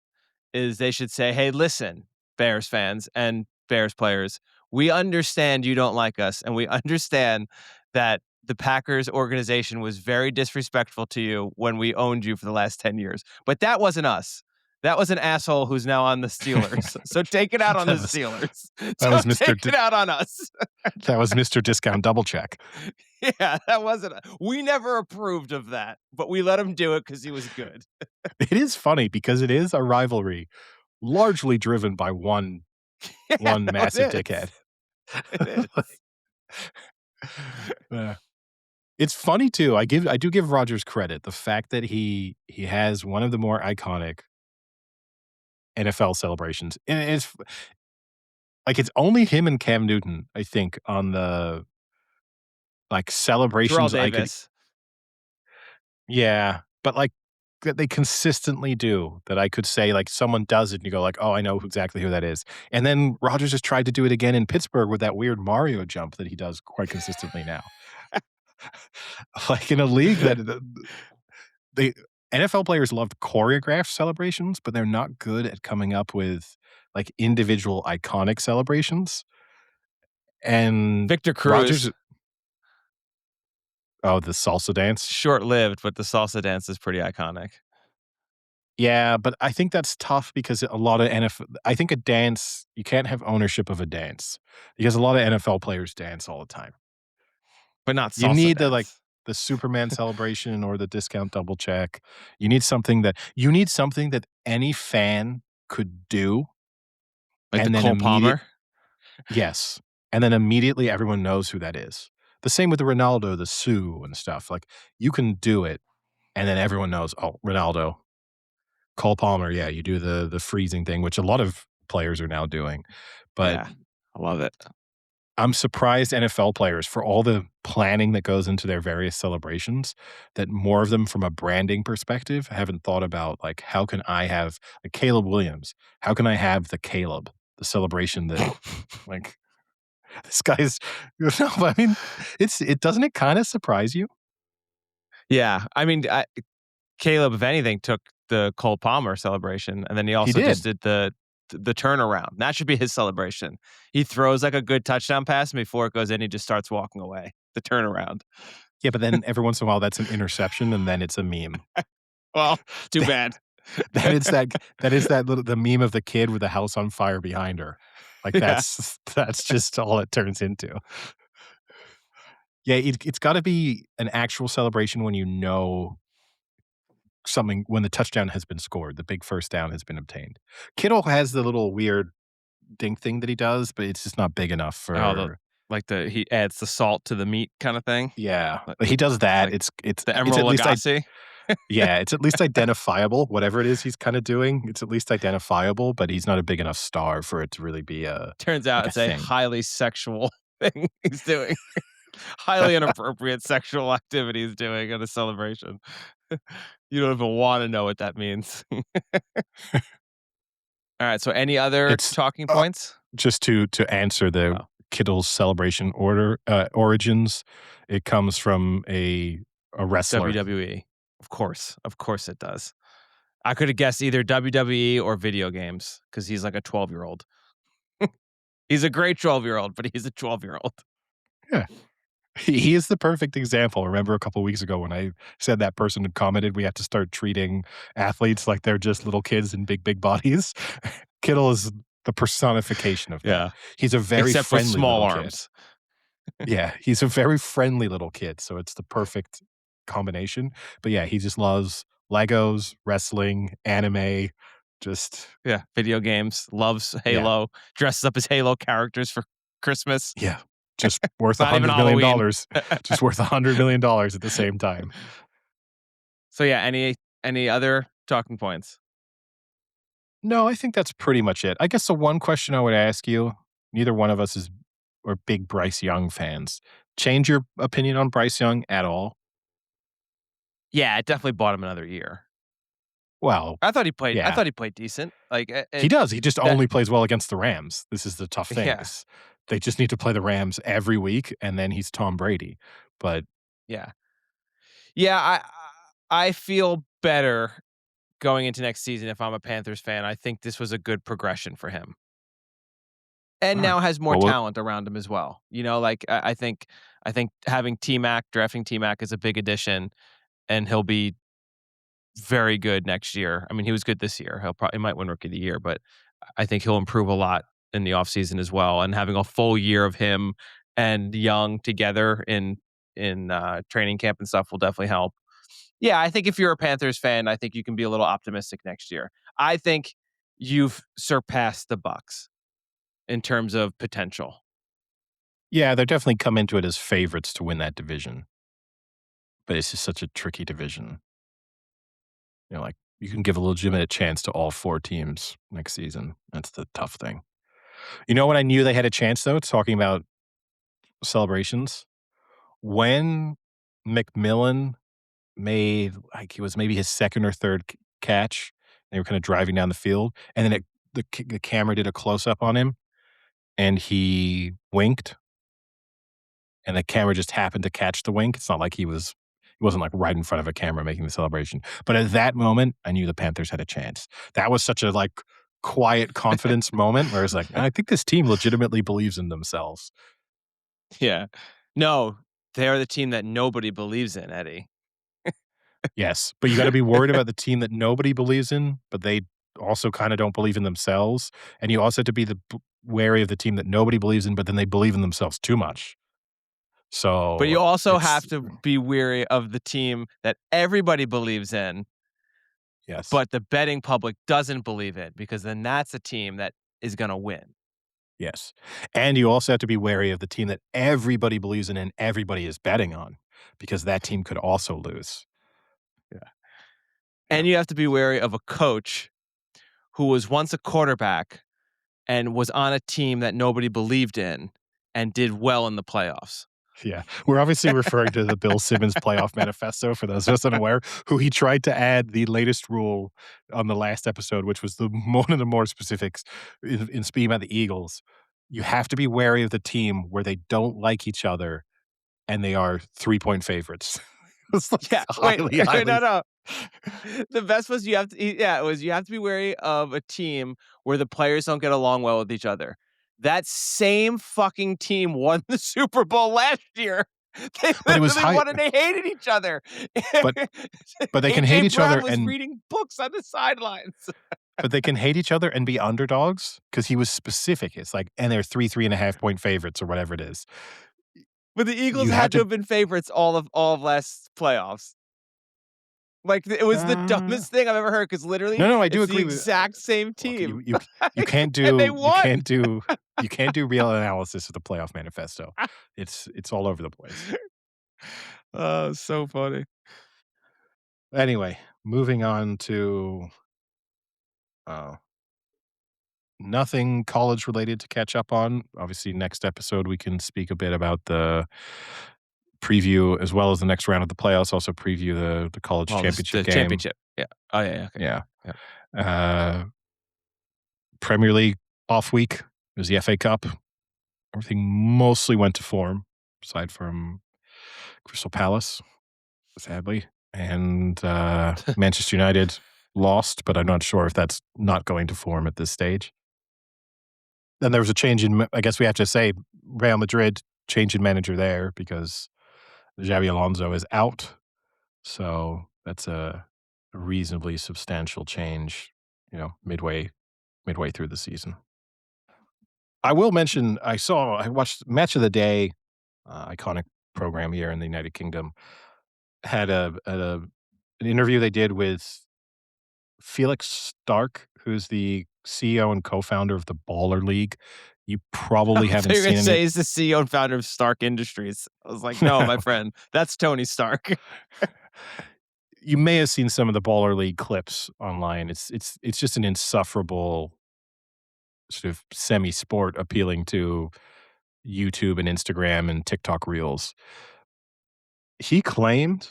Is they should say, "Hey, listen, Bears fans and Bears players, we understand you don't like us, and we understand that the Packers organization was very disrespectful to you when we owned you for the last 10 years. But that wasn't us. That was an asshole who's now on the Steelers. So take it out on the Steelers. That was Mr. Take it out on us." That was Mr. Discount Double Check. Yeah, that wasn't. We never approved of that, but we let him do it because he was good. It is funny because it is a rivalry largely driven by one massive dickhead. It is. It's funny too. I do give Rodgers credit. The fact that he has one of the more iconic NFL celebrations. And it's like it's only him and Cam Newton, I think, on the Terrell celebrations Davis. Yeah, but that they consistently do that I could say someone does it and you go oh, I know exactly who that is. And then Rodgers has tried to do it again in Pittsburgh with that weird Mario jump that he does quite consistently now. In a league that the NFL players love choreographed celebrations, but they're not good at coming up with individual iconic celebrations. And Victor Cruz. Rodgers, the salsa dance. Short-lived, but the salsa dance is pretty iconic. Yeah, but I think that's tough because a lot of I think a dance, you can't have ownership of a dance because a lot of NFL players dance all the time. But not salsa You need dance. the Superman celebration or the discount double check. You need something that any fan could do. Like and the then Cole Palmer? Yes. And then immediately everyone knows who that is. The same with the Ronaldo, the Sue and stuff. You can do it and then everyone knows, oh, Ronaldo. Cole Palmer, yeah, you do the freezing thing, which a lot of players are now doing. But yeah, I love it. I'm surprised NFL players, for all the planning that goes into their various celebrations, that more of them from a branding perspective haven't thought about how can I have Caleb Williams? How can I have the Caleb, the celebration that This guy's no, I mean, it doesn't it kinda surprise you? Yeah, I mean, Caleb, if anything, took the Cole Palmer celebration, and then he He also just did. did the turnaround. That should be his celebration. He throws like a good touchdown pass, and before it goes in, he just starts walking away. The turnaround. Yeah, but then every once in a while, that's an interception, and then it's a meme. Well, too bad. Then it's that is that little the meme of the kid with the house on fire behind her. Like, Yeah. that's just all it turns into. Yeah, it's gotta be an actual celebration when you know something when the touchdown has been scored, the big first down has been obtained. Kittle has the little weird dink thing that he does, but it's just not big enough Oh, for the he adds the salt to the meat kinda thing? yeah. Like He does that. like the It's at Emeril least Lagasse? yeah, it's at least identifiable, whatever it is he's kinda doing, it's at least identifiable, but he's not a big enough star for it to really be Turns out like a it's a thing. highly sexual thing he's doing. Highly inappropriate sexual activity he's doing at a celebration. You don't even wanna know what that means. Alright, so any other It's talking uh, points? just to answer the Oh, Kittle's celebration origins, it comes from a wrestler. WWE. Of course it does. I coulda guessed either WWE or video games because he's like a 12-year-old. He's a great 12-year-old, but he's a 12-year-old. Yeah. He is the perfect example. Remember a couple weeks ago when I said that person had commented we have to start treating athletes like they're just little kids in big, big bodies? Kittle is the personification of that. Yeah, He's a very except with friendly small little kid. arms. Yeah, he's a very friendly little kid, so it's the perfect combination. But yeah, he just loves Legos, wrestling, anime, just Yeah, video games, loves yeah, Halo, dresses up as Halo characters for Christmas. yeah. Just worth It's not even Halloween. $100,000,000. Just worth $100,000,000 at the same time. So yeah, any other talking points? No, I think that's pretty much it. I guess the one question I would ask you, neither one of us is are big Bryce Young fans. Change your opinion on Bryce Young at all? Yeah, it definitely bought him another year. Well, I yeah. thought he played decent. Like, He does, he just that only plays well against the Rams. This is the tough thing yeah, is they just need to play the Rams every week, and then he's Tom Brady. But yeah. Yeah, I feel better going into next season if I'm a Panthers fan. I think this was a good progression for him. And alright. now has more Well, we'll talent around him as well. You know, like I think having T-Mac, drafting T-Mac is a big addition, and he'll be very good next year. I mean, he was good this year. He might win Rookie of the Year, but I think he'll improve a lot in the offseason as well. And having a full year of him and Young together in training camp and stuff will definitely help. Yeah, I think if you're a Panthers fan, I think you can be a little optimistic next year. I think you've surpassed the Bucks in terms of potential. yeah, they're definitely come into it as favorites to win that division, but it's just such a tricky division. Like, you can give a legitimate chance to all 4 teams next season. That's the tough thing. You know when I knew they had a chance, though, talking about celebrations? When McMillan made, like, it was maybe his 2nd or 3rd c catch, they were kinda driving down the field, and then the camera did a close-up on him, and he winked, and the camera just happened to catch the wink. It's not like he wasn't, like, right in front of a camera making the celebration. But at that moment, I knew the Panthers had a chance. That was such a, like, quiet confidence moment where it's like, "I think this team legitimately believes in themselves." Yeah. No, they're the team that nobody believes in, Eddie. Yes, but you gotta be worried about the team that nobody believes in, but they also kinda don't believe in themselves, and you also have to be wary of the team that nobody believes in, but then they believe in themselves too much. But So, you also have it's to be weary of the team that everybody believes in, yes, but the betting public doesn't believe it because then that's a team that is going to win. yes, and you also have to be wary of the team that everybody believes in and everybody is betting on, because that team could also lose. Yeah. Yeah. And you have to be wary of a coach who was once a quarterback and was on a team that nobody believed in and did well in the playoffs. Yeah. We're obviously referring to the Bill Simmons playoff manifesto for those of us unaware, who he tried to add the latest rule on the last episode, which was one of the more specifics in speaking about the Eagles. you have to be wary of the team where they don't like each other and they are 3-point favorites. It's like Yeah, wait, highly, no, highly. no. The best was it was you have to be wary of a team where the players don't get along well with each other. That same fucking team won the Super Bowl last year. They But it was literally high. won and they hated each other. But but they can hate AJ each other Brown was and reading books on the sidelines. but they can hate each other and be underdogs because he was specific. It's like, and they're 3.5 point favorites or whatever it is. But the Eagles You have had to to. have been favorites all of last playoffs. Like, it was the Uh, dumbest thing I've ever heard because literally, no, I do it's the agree with. exact same Look, team. you can't And they do won. you can't do real analysis of the playoff manifesto. It's all over the place. Oh, so funny. Anyway, moving on to uh, nothing college related to catch up on. Obviously, next episode we can speak a bit about the preview as well as the next round of the playoffs. Also preview the college Well, championship the game. championship. Yeah. Oh, yeah, yeah, okay. Yeah. Yeah. Uh, Premier League off week. It was the FA Cup. Everything mostly went to form, aside from Crystal Palace, sadly. And Manchester United lost, but I'm not sure if that's not going to form at this stage. Then there was a change in, I guess we have to say, Real Madrid change in manager there because Xabi Alonso is out. So that's a reasonably substantial change, midway through the season. I will mention I watched Match of the Day, iconic program here in the United Kingdom, had an interview they did with Felix Stark, who's the CEO and co-founder of the Baller League. You probably I thought haven't you were seen gonna say it. he's the CEO and founder of Stark Industries. I was like, no, my friend, that's Tony Stark. You may have seen some of the Baller League clips online. It's just an insufferable sort of semi-sport appealing to YouTube and Instagram and TikTok reels. He claimed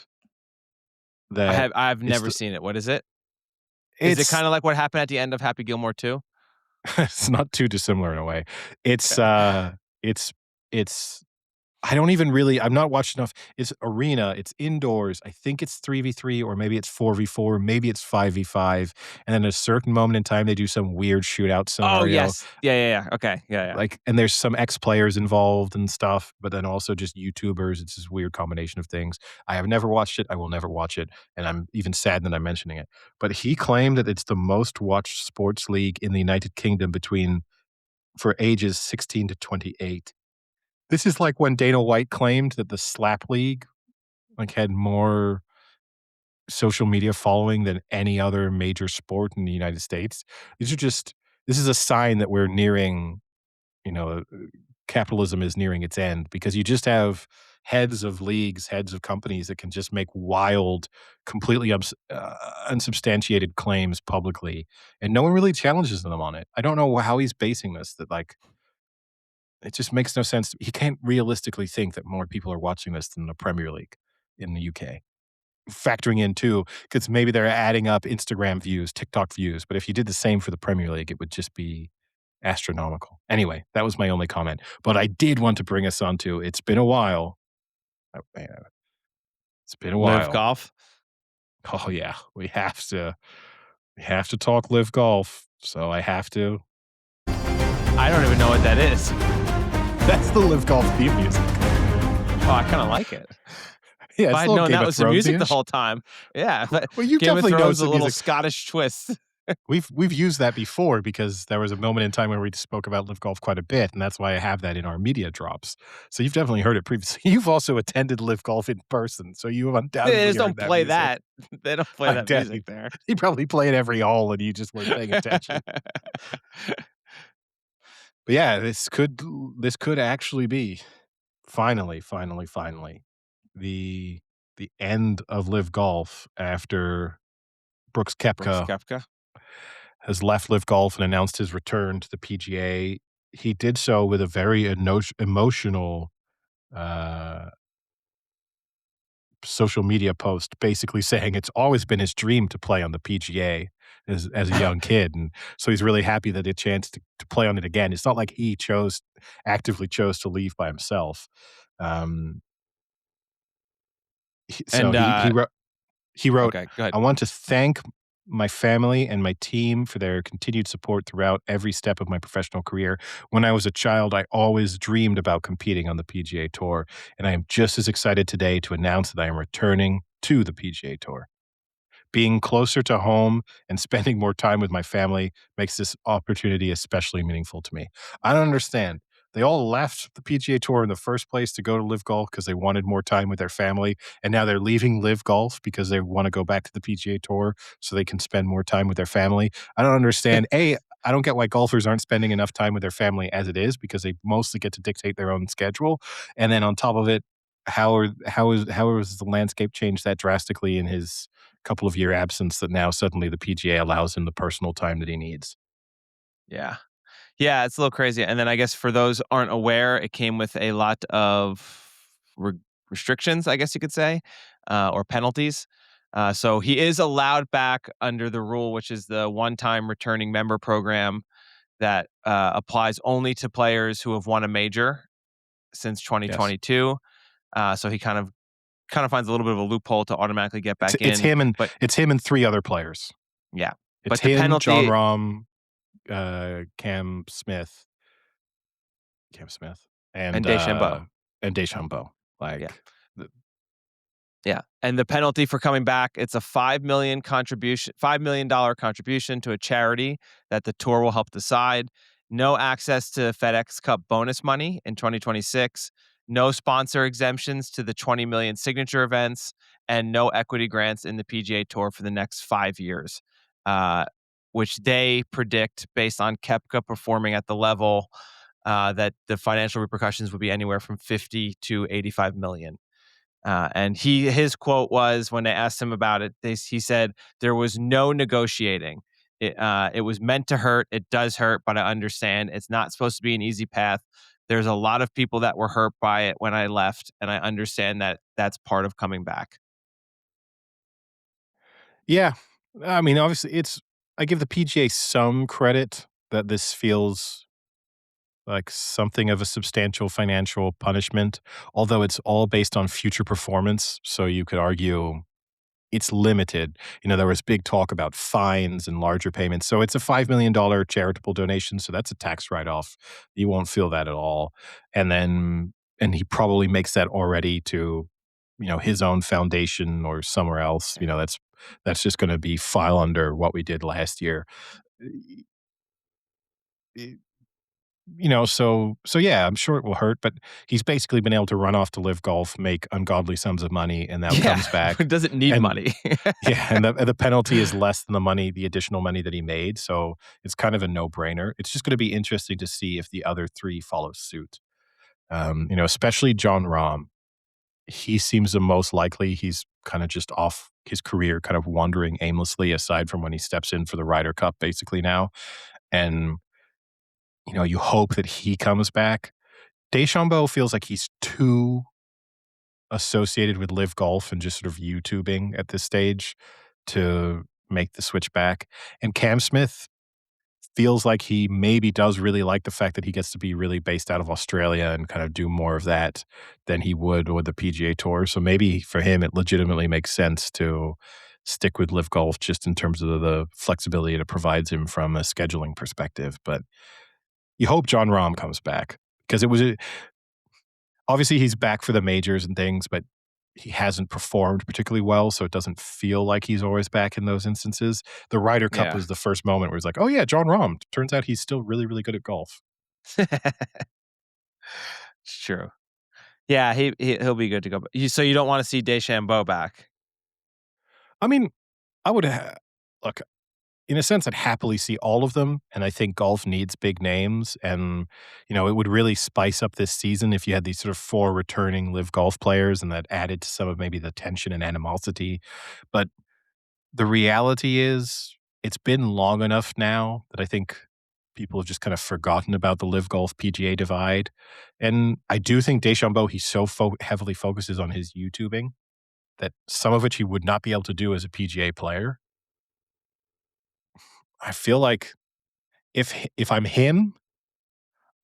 that I've it's never the seen it. What is it? Is it it's kinda like what happened at the end of Happy Gilmore 2? it's not too dissimilar in a way. It's, Okay. it's it's I don't even really I'm not watching enough. It's arena, it's indoors. I think it's 3v3 or maybe it's 4v4, maybe it's 5v5, and then at a certain moment in time, they do some weird shootout Oh, scenario. yes. Yeah, yeah, yeah. Okay. Yeah, yeah. Like, and there's some ex-players involved and stuff, but then also just YouTubers. It's this weird combination of things. I have never watched it. I will never watch it, and I'm even sad that I'm mentioning it. But he claimed that it's the most watched sports league in the United Kingdom for ages 16 to 28. This is like when Dana White claimed that the Slap League, like, had more social media following than any other major sport in the United States. This is a sign that we're nearing, you know, capitalism is nearing its end because you just have heads of leagues, heads of companies that can just make wild, completely unsubstantiated claims publicly, and no one really challenges them on it. I don't know how he's basing this. That, like, it just makes no sense. He can't realistically think that more people are watching this than the Premier League in the UK. Factoring in too, because maybe they're adding up Instagram views, TikTok views. But if you did the same for the Premier League, it would just be astronomical. Anyway, that was my only comment. But I did want to bring us onto it's been a while. Oh, man, it's been a Live while. Golf. Oh yeah, we have to talk live golf. So I have to. I don't even know what that is. That's the live golf theme music. Oh, I kinda like it. Yeah, If it's I a had little known Game that of was the Thrones music the ish. whole time. Yeah, but Well, you Game of definitely know Thrones, a some little music. Scottish twist. We've used that before because there was a moment in time where we spoke about live golf quite a bit, and that's why I have that in our media drops. So you've definitely heard it previously. You've also attended live golf in person, so you have They undoubtedly just heard don't that play music. that. They don't play I that doubt music there. you probably play it every hole, and you just weren't paying attention. But yeah, this could actually be finally the end of live golf after Brooks Brooks Koepka Koepka? has left live golf and announced his return to the PGA. He did so with a very emotional uh, social media post, basically saying it's always been his dream to play on the PGA. as a young kid, and so he's really happy that he had a chance to play on it again. It's not like he actively chose to leave by himself. Um, so And, he wrote, okay, go ahead. "I want to thank my family and my team for their continued support throughout every step of my professional career. When I was a child, I always dreamed about competing on the PGA Tour, and I am just as excited today to announce that I am returning to the PGA Tour. Being closer to home and spending more time with my family makes this opportunity especially meaningful to me." I don't understand. They all left the PGA Tour in the first place to go to Live Golf because they wanted more time with their family, and now they're leaving Live Golf because they wanna go back to the PGA Tour so they can spend more time with their family. I don't understand. A, I don't get why golfers aren't spending enough time with their family as it is because they mostly get to dictate their own schedule, and then on top of it, how is the landscape changed that drastically in his couple of year absence that now suddenly the PGA allows him the personal time that he needs. Yeah. Yeah, it's a little crazy. And then I guess for those aren't aware, it came with a lot of re- restrictions, I guess you could say, or penalties. So he is allowed back under the rule, which is the one-time returning member program that applies only to players who have won a major since Yes. 2022. So he kind of finds a little bit of a loophole to automatically get It's back it's in. him and But it's him and 3 other players. yeah, It's but the him, John penalty, Rahm, Cam Smith, and Deschambeau. and Deschambeau. Yeah. Like, the Yeah, and the penalty for coming back, it's a $5 million contribution to a charity that the tour will help decide. No access to FedEx Cup bonus money in 2026. No sponsor exemptions to the 20 million signature events, and no equity grants in the PGA Tour for the next 5 years, uh, which they predict based on Kepka performing at the level that the financial repercussions would be anywhere from 50 to 85 million. And his quote was when they asked him about it, he said, "There was no negotiating. It was meant to hurt. It does hurt, but I understand it's not supposed to be an easy path. There's a lot of people that were hurt by it when I left, and I understand that that's part of coming back." Yeah. I mean, obviously, I give the PGA some credit that this feels like something of a substantial financial punishment, although it's all based on future performance, so you could argue it's limited. There was big talk about fines and larger payments. So it's a $5 million charitable donation. So that's a tax write off. You won't feel that at all. And he probably makes that already to, his own foundation or somewhere else. That's just going to be file under what we did last year. So yeah, I'm sure it will hurt, but he's basically been able to run off to Live Golf, make ungodly sums of money, and now Yeah, comes back. it doesn't need And money. yeah, and the penalty is less than the additional money that he made, so it's kind of a no-brainer. It's just gonna be interesting to see if the other 3 follow suit. Especially John Rahm. He seems the most likely. He's kinda just off his career, kind of wandering aimlessly aside from when he steps in for the Ryder Cup basically now, and, you hope that he comes back. Deschambeau feels like he's too associated with Live Golf and just sort of YouTubing at this stage to make the switch back. And Cam Smith feels like he maybe does really like the fact that he gets to be really based out of Australia and kind of do more of that than he would with the PGA Tour. So maybe for him, it legitimately makes sense to stick with Live Golf just in terms of the flexibility it provides him from a scheduling perspective. But you hope John Rahm comes back because obviously he's back for the majors and things, but he hasn't performed particularly well, so it doesn't feel like he's always back in those instances. The Ryder Cup Yeah. was the first moment where it's like, "Oh, yeah, John Rahm. Turns out he's still really, really good at golf." It's true. Yeah, he'll be good to go. So you don't want to see Deschambeau back? I mean, I would look, in a sense, I'd happily see all of them, and I think golf needs big names, and, it would really spice up this season if you had these sort of 4 returning Live Golf players, and that added to some of maybe the tension and animosity, but the reality is, it's been long enough now that I think people have just kind of forgotten about the Live Golf PGA divide, and I do think Deschambeau, he so heavily focuses on his YouTubing that some of which he would not be able to do as a PGA player. I feel like if I'm him,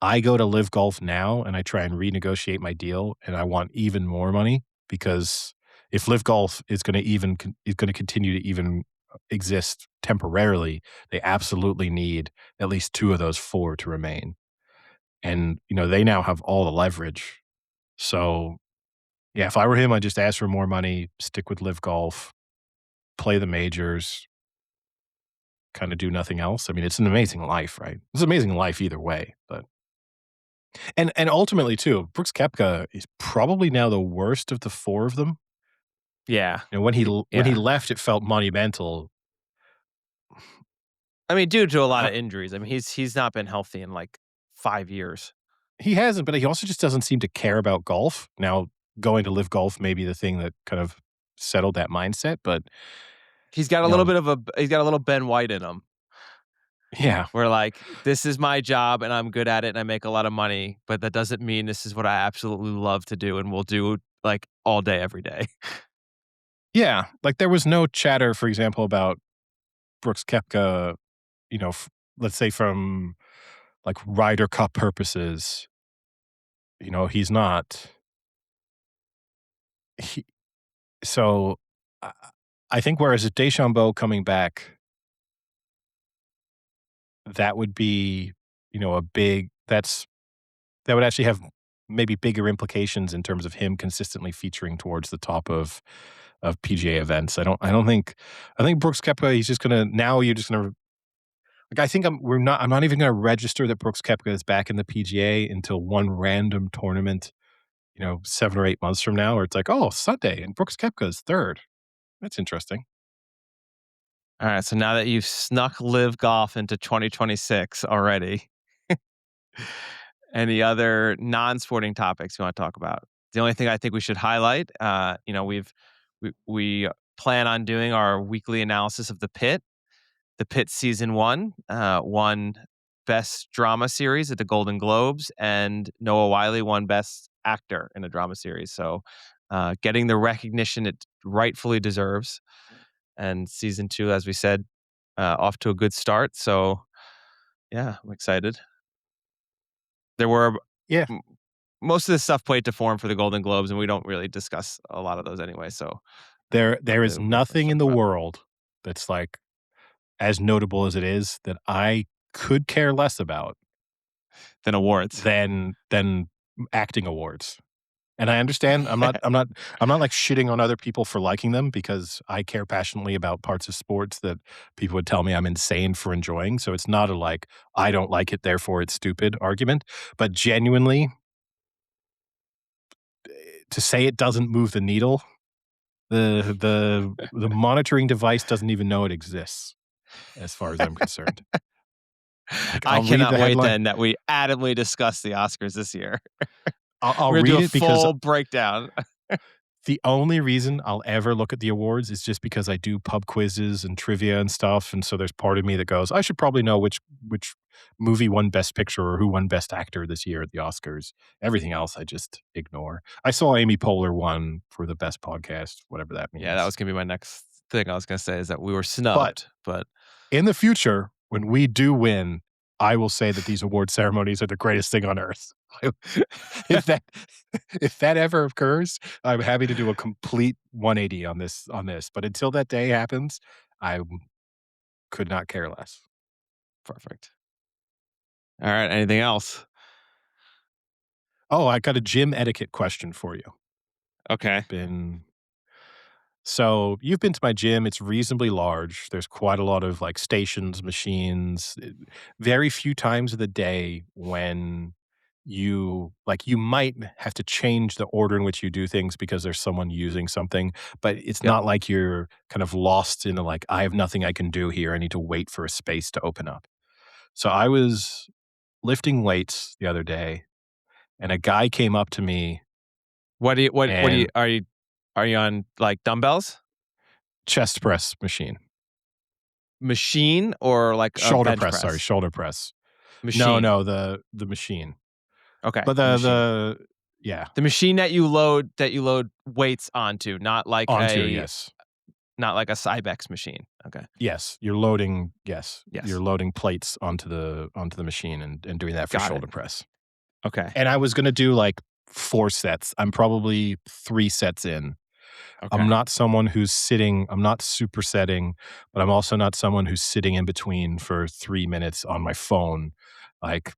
I go to Live Golf now and I try and renegotiate my deal, and I want even more money because if Live Golf is going to is going to continue to even exist temporarily, they absolutely need at least 2 of those 4 to remain. And, they now have all the leverage. So, yeah, if I were him, I'd just ask for more money, stick with Live Golf, play the majors, kinda do nothing else. I mean, it's an amazing life, right? It's an amazing life either way, but and ultimately too, Brooks Koepka is probably now the worst of the 4 of them. Yeah. When he Yeah. left, it felt monumental. I mean, due to a lot Uh, of injuries. I mean, he's not been healthy in, like, 5 years. he hasn't, but he also just doesn't seem to care about golf. Now, going to Live Golf may be the thing that kind of settled that mindset, but, He's got a you little know bit of a he's got a little Ben White in him. yeah. Where like, "This is my job, and I'm good at it, and I make a lot of money, but that doesn't mean this is what I absolutely love to do and will do, like, all day, every day." Yeah, like, there was no chatter, for example, about Brooks Koepka, let's say from, like, Ryder Cup purposes, he's not he so, I I think whereas a Deschambeau coming back, that would be, a big that would actually have maybe bigger implications in terms of him consistently featuring towards the top of PGA events. I think Brooks Koepka, he's just gonna now you're just gonna like, I think I'm not even gonna register that Brooks Koepka is back in the PGA until one random tournament, 7 or 8 months from now, where it's like, "Oh, Sunday, and Brooks Koepka is 3rd. That's interesting." Alright, so now that you've snuck Live Golf into 2026 already, any other non-sporting topics you wanna talk about? The only thing I think we should highlight, we plan on doing our weekly analysis of The Pitt season 1, won Best Drama Series at the Golden Globes, and Noah Wyle won Best Actor in a Drama Series. So, getting the recognition it rightfully deserves. And season 2, as we said, off to a good start. So, yeah, I'm excited. There were Yeah. m- most of this stuff played to form for the Golden Globes, and we don't really discuss a lot of those anyway. So, not There really is much nothing to in talk the about world that's, like, as notable as it is that I could care less about than awards. than acting awards. And I understand I'm not, like, shitting on other people for liking them because I care passionately about parts of sports that people would tell me I'm insane for enjoying, so it's not a, like, "I don't like it, therefore it's stupid" argument, but genuinely, to say it doesn't move the needle, the monitoring device doesn't even know it exists as far as I'm concerned. Like, I I'll read cannot the wait headline then that we adamantly discuss the Oscars this year. I'll We're gonna do read a it because full breakdown. the only reason I'll ever look at the awards is just because I do pub quizzes and trivia and stuff, and so there's part of me that goes, "I should probably know which movie won Best Picture or who won Best Actor this year at the Oscars." Everything else I just ignore. I saw Amy Poehler won for the Best Podcast, whatever that Yeah, that means. was gonna be my next thing I was gonna say is that we were But snubbed, but in the future, when we do win, I will say that these award ceremonies are the greatest thing on earth. If that if that ever occurs, I'm happy to do a complete 180 on this, but until that day happens, I could not care less. perfect. Alright, anything else? Oh, I got a gym etiquette question for you. Okay. Been So, you've been to my gym, it's reasonably large, there's quite a lot of, like, stations, machines, very few times of the day when you might have to change the order in which you do things because there's someone using something, but it's Yep. not like you're kind of lost in a, like, "I have nothing I can do here, I need to wait for a space to open up." So, I was lifting weights the other day, and a guy came up to me What do you and are you on, like, dumbbells? chest press machine. Machine or like a Shoulder bench press, sorry, press? shoulder press. No, Machine. no, the machine. Okay, But the machine. yeah, The machine that you load weights onto, not like onto, a yes. Not like a Cybex machine. Okay. Yes, Yes. you're loading plates onto the machine and doing that for Got it. shoulder press. Okay. And I was gonna do, like, 4 sets. I'm probably 3 sets in. Okay. I'm not supersetting, but I'm also not someone who's sitting in between for 3 minutes on my phone. Like,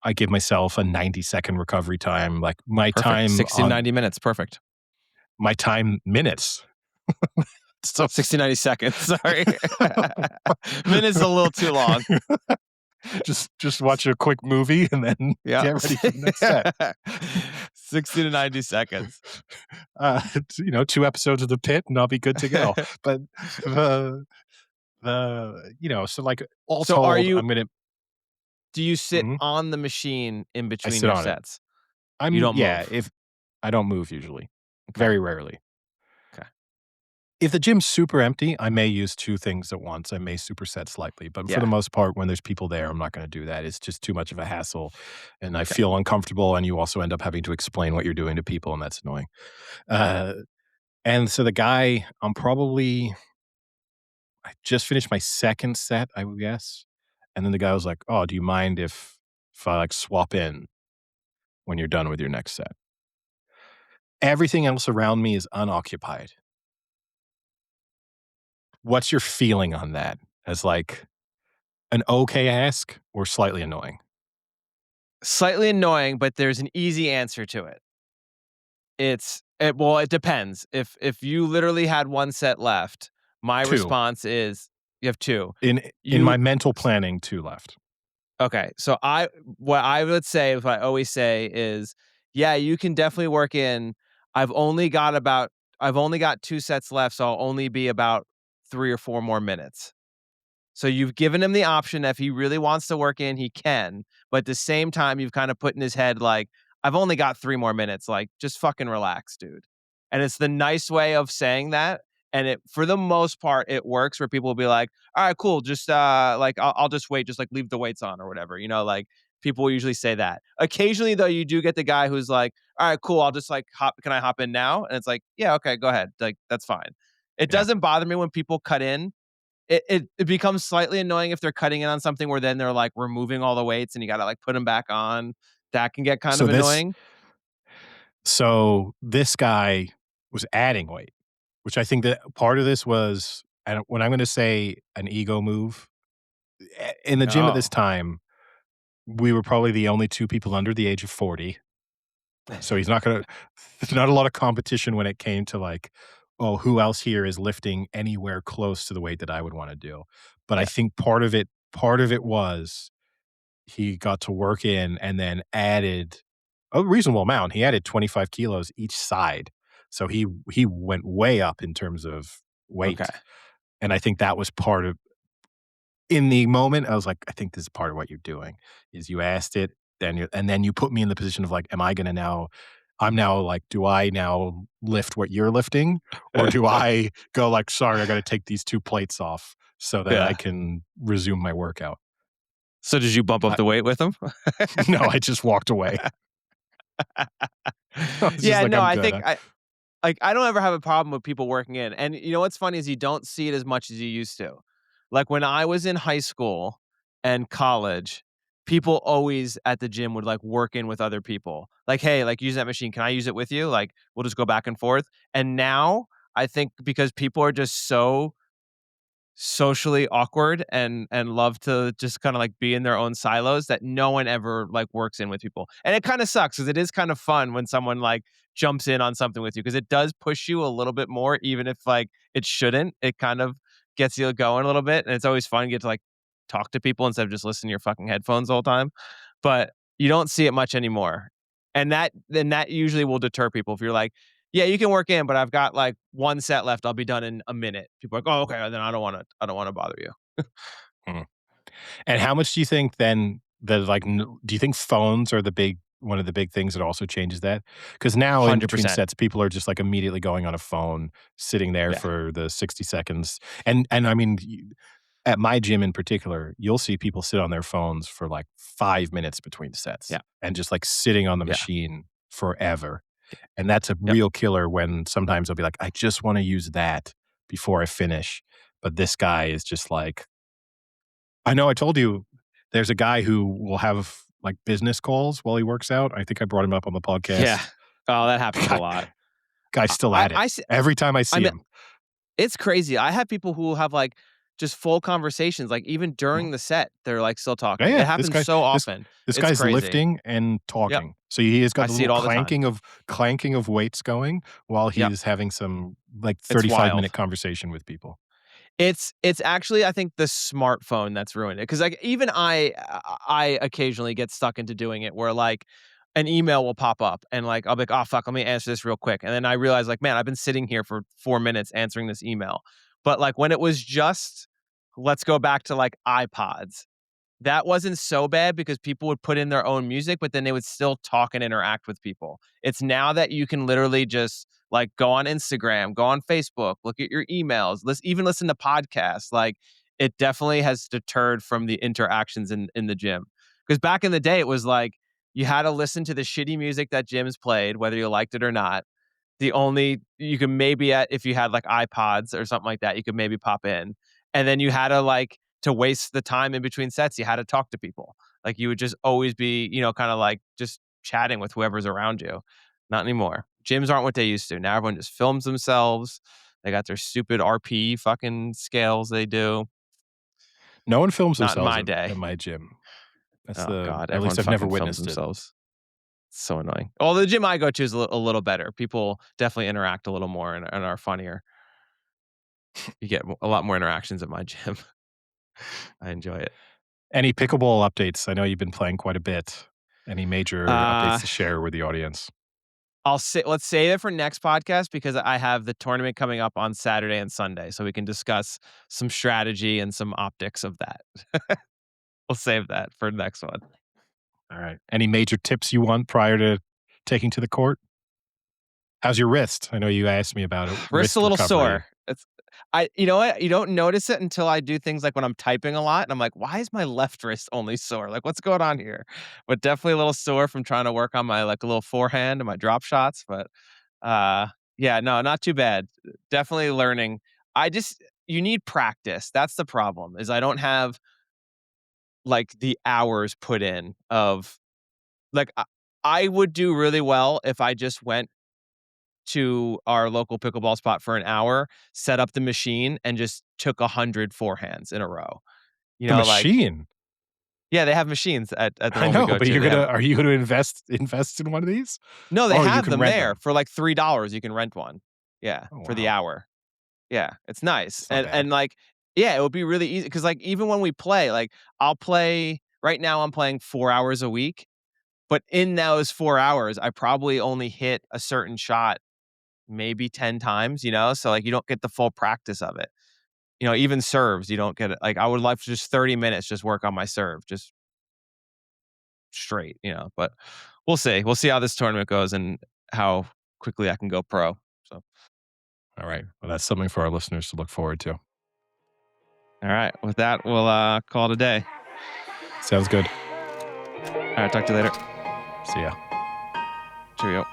I give myself a 90-second recovery time, like, Perfect. 60 to 90 minutes. Perfect. my time minutes. So 60 90 seconds. Sorry. Minutes is a little too long. just watch a quick movie and then Yeah. get ready for the next set. 60 to 90 seconds. 2 episodes of The Pit, and I'll be good to go. But the so, like, all So are told, you I'm gonna do you sit mhm, on the machine in I between sit your on it. sets? You don't move. If I don't move usually, Okay. very rarely. Okay. If the gym's super empty, I may use 2 things at once. I may superset slightly, but for the Yeah. most part, when there's people there, I'm not gonna do that. It's just too much of a hassle, and I Okay. feel uncomfortable, and you also end up having to explain what you're doing to people, and that's annoying. Uh, and so the guy, I just finished my 2nd set, I would guess, and then the guy was like, "Oh, do you mind if I, like, swap in when you're done with your next set?" Everything else around me is unoccupied. What's your feeling on that? As, like, an okay ask or slightly annoying? Slightly annoying, but there's an easy answer to it. It depends. If you literally had 1 set left, my 2. response is you have 2. In You my mental planning, 2 left. Okay. So what I would say, what I always say is, yeah, you can definitely work in. I've only got about I've only got 2 sets left, so I'll only be about 3 or 4 more minutes. So you've given him the option if he really wants to work in, he can. But at the same time, you've kind of put in his head like, I've only got 3 more minutes. Like, just fucking relax, dude. And it's the nice way of saying that. And it, for the most part, it works where people will be like, all right, cool. Just like I'll just wait, just like leave the weights on or whatever. Like people will usually say that. Occasionally, though, you do get the guy who's like, all right, cool. I'll just like hop. Can I hop in now? And it's like, yeah, okay, go ahead. Like that's fine. It Yeah. doesn't bother me when people cut in. It becomes slightly annoying if they're cutting in on something where then they're like removing all the weights and you gotta like put them back on. That can get kind So of this annoying. so this guy was adding weight, which I think that part of this was, and when I'm gonna say an ego move, in the gym at this Oh. time, we were probably the only 2 people under the age of 40. So he's not gonna there's not a lot of competition when it came to, like, "Oh, who else here is lifting anywhere close to the weight that I would wanna do?" But I Yeah. think part of it was he got to work in and then added a reasonable amount. He added 25 kilos each side. So he went way up in terms of Okay. weight, and I think that was part of in the moment, I was like, "I think this is part of what you're doing, is you asked it, then you put me in the position of, like, am I gonna now I'm now like, do I now lift what you're lifting, or do I go like, 'Sorry, I gotta take these 2 plates off so that I Yeah. can resume my workout?'" So did you bump up I the weight with him? No, I just walked away. I was just Yeah, like, no, "I'm I good." think I don't ever have a problem with people working in. And you know what's funny is you don't see it as much as you used to. Like when I was in high school and college, people always at the gym would like work in with other people. Like, hey, like use that machine. Can I use it with you? Like we'll just go back and forth. And now I think because people are just so socially awkward and love to just kind of like be in their own silos that no one ever like works in with people. And it kind of sucks because it is kind of fun when someone like jumps in on something with you because it does push you a little bit more, even if like it shouldn't. It kind of gets you going a little bit. And it's always fun to get to like talk to people instead of just listening to your fucking headphones all the time. But you don't see it much anymore. And that usually will deter people if you're like, yeah, you can work in, but I've got like 1 set left. I'll be done in a minute. People are like, "Oh, okay, then I don't wanna bother you." Mhm. And how much do you think then that, like, do you think phones are the big one of the big things that also changes that? Because now in between 100%. sets, people are just, like, immediately going on a phone, sitting there Yeah, for the 60 seconds, and I mean, at my gym in particular, you'll see people sit on their phones for, like, 5 minutes between sets yeah, and just, like, sitting on the yeah, machine forever, and that's a yep, real killer when sometimes they'll be like, "I just wanna use that before I finish. But this guy is just like, I know I told you there's a guy who will have like business calls while he works out. I think I brought him up on the Yeah. podcast. Oh, that happens a Guy, lot. guy's still I at it I see every time I I see mean, him. it's crazy. I have people who have, like, just full conversations, like, even Mhm. during the set, they're, like, still Yeah, talking. yeah. It happens so This often. this It's guy's crazy. lifting and Yep. talking. So he has got I the see it little all the time. clanking of weights going while Yep. he's having some like It's 35-minute wild. conversation with people. It's actually, I think, the smartphone that's ruined it. Because like, even I occasionally get stuck into doing it where, like, an email will pop up and, like, I'll be like, "Oh, fuck, let me answer this real quick." And then I realize, like, "Man, I've been sitting here for 4 minutes answering this email." But, like, when it was just let's go back to, like, iPods. That wasn't so bad because people would put in their own music, but then they would still talk and interact with people. It's now that you can literally just, like, go on Instagram, go on Facebook, look at your emails, even listen to podcasts. Like, it definitely has deterred from the interactions in the gym. Because back in the day, it was like you had to listen to the shitty music that gyms played, whether you liked it or not. The only you could maybe at if you had, like, iPods or something like that, you could maybe pop in. And then you had to, like, to waste the time in between sets, you had to talk to people. Like, you would just always be, kinda, like, just chatting with whoever's around you. Not anymore. Gyms aren't what they used to. Now everyone just films themselves. They got their stupid RP fucking scales they do. No one films Not in themselves my at day. my gym. That's Oh god, at everyone least I've never fucking films witnessed it. themselves. It's so annoying. Well, the gym I go to is a little better. People definitely interact a little more and are funnier. You get a lot more interactions at my gym. I enjoy it. Any pickleball updates? I know you've been playing quite a bit. Any major updates Uh, to share with the audience? let's save it for next podcast because I have the tournament coming up on Saturday and Sunday, so we can discuss some strategy and some optics of that. We'll save that for the next one. All right. Any major tips you want prior to taking to the court? How's your wrist? I know you asked me about it. Wrist's a Wrist little recovery. sore. You know what? You don't notice it until I do things like when I'm typing a lot, and I'm like, "Why is my left wrist only sore? Like, what's going on here?" But definitely a little sore from trying to work on my, like, a little forehand and my drop shots, but, yeah, no, not too bad. Definitely learning. You need practice. That's the problem, is I don't have, like, the hours put in of like, I would do really well if I just went to our local pickleball spot for an hour, set up the machine, and just took 100 forehands in a row. The Like, machine. yeah, they have machines at the I one we know, go but to. They have are you gonna invest in one of these? no, they Oh, you have can them rent there them. for, like, $3, you can rent one. Yeah, Oh, for the wow. hour. Yeah, it's nice, It's not bad. like, yeah, it would be really easy because, like, even when we play, like, I'll play right now I'm playing 4 hours a week, but in those 4 hours, I probably only hit a certain shot maybe 10 times, so, like, you don't get the full practice of it. Even serves, you don't get it. Like, I would like to just 30 minutes just work on my serve, just straight, but we'll see. We'll see how this tournament goes and how quickly I can go pro. So, All right. Well, that's something for our listeners to look forward to. all right. With that, we'll call it a day. Sounds good. All right. Talk to you later. See ya. Cheerio.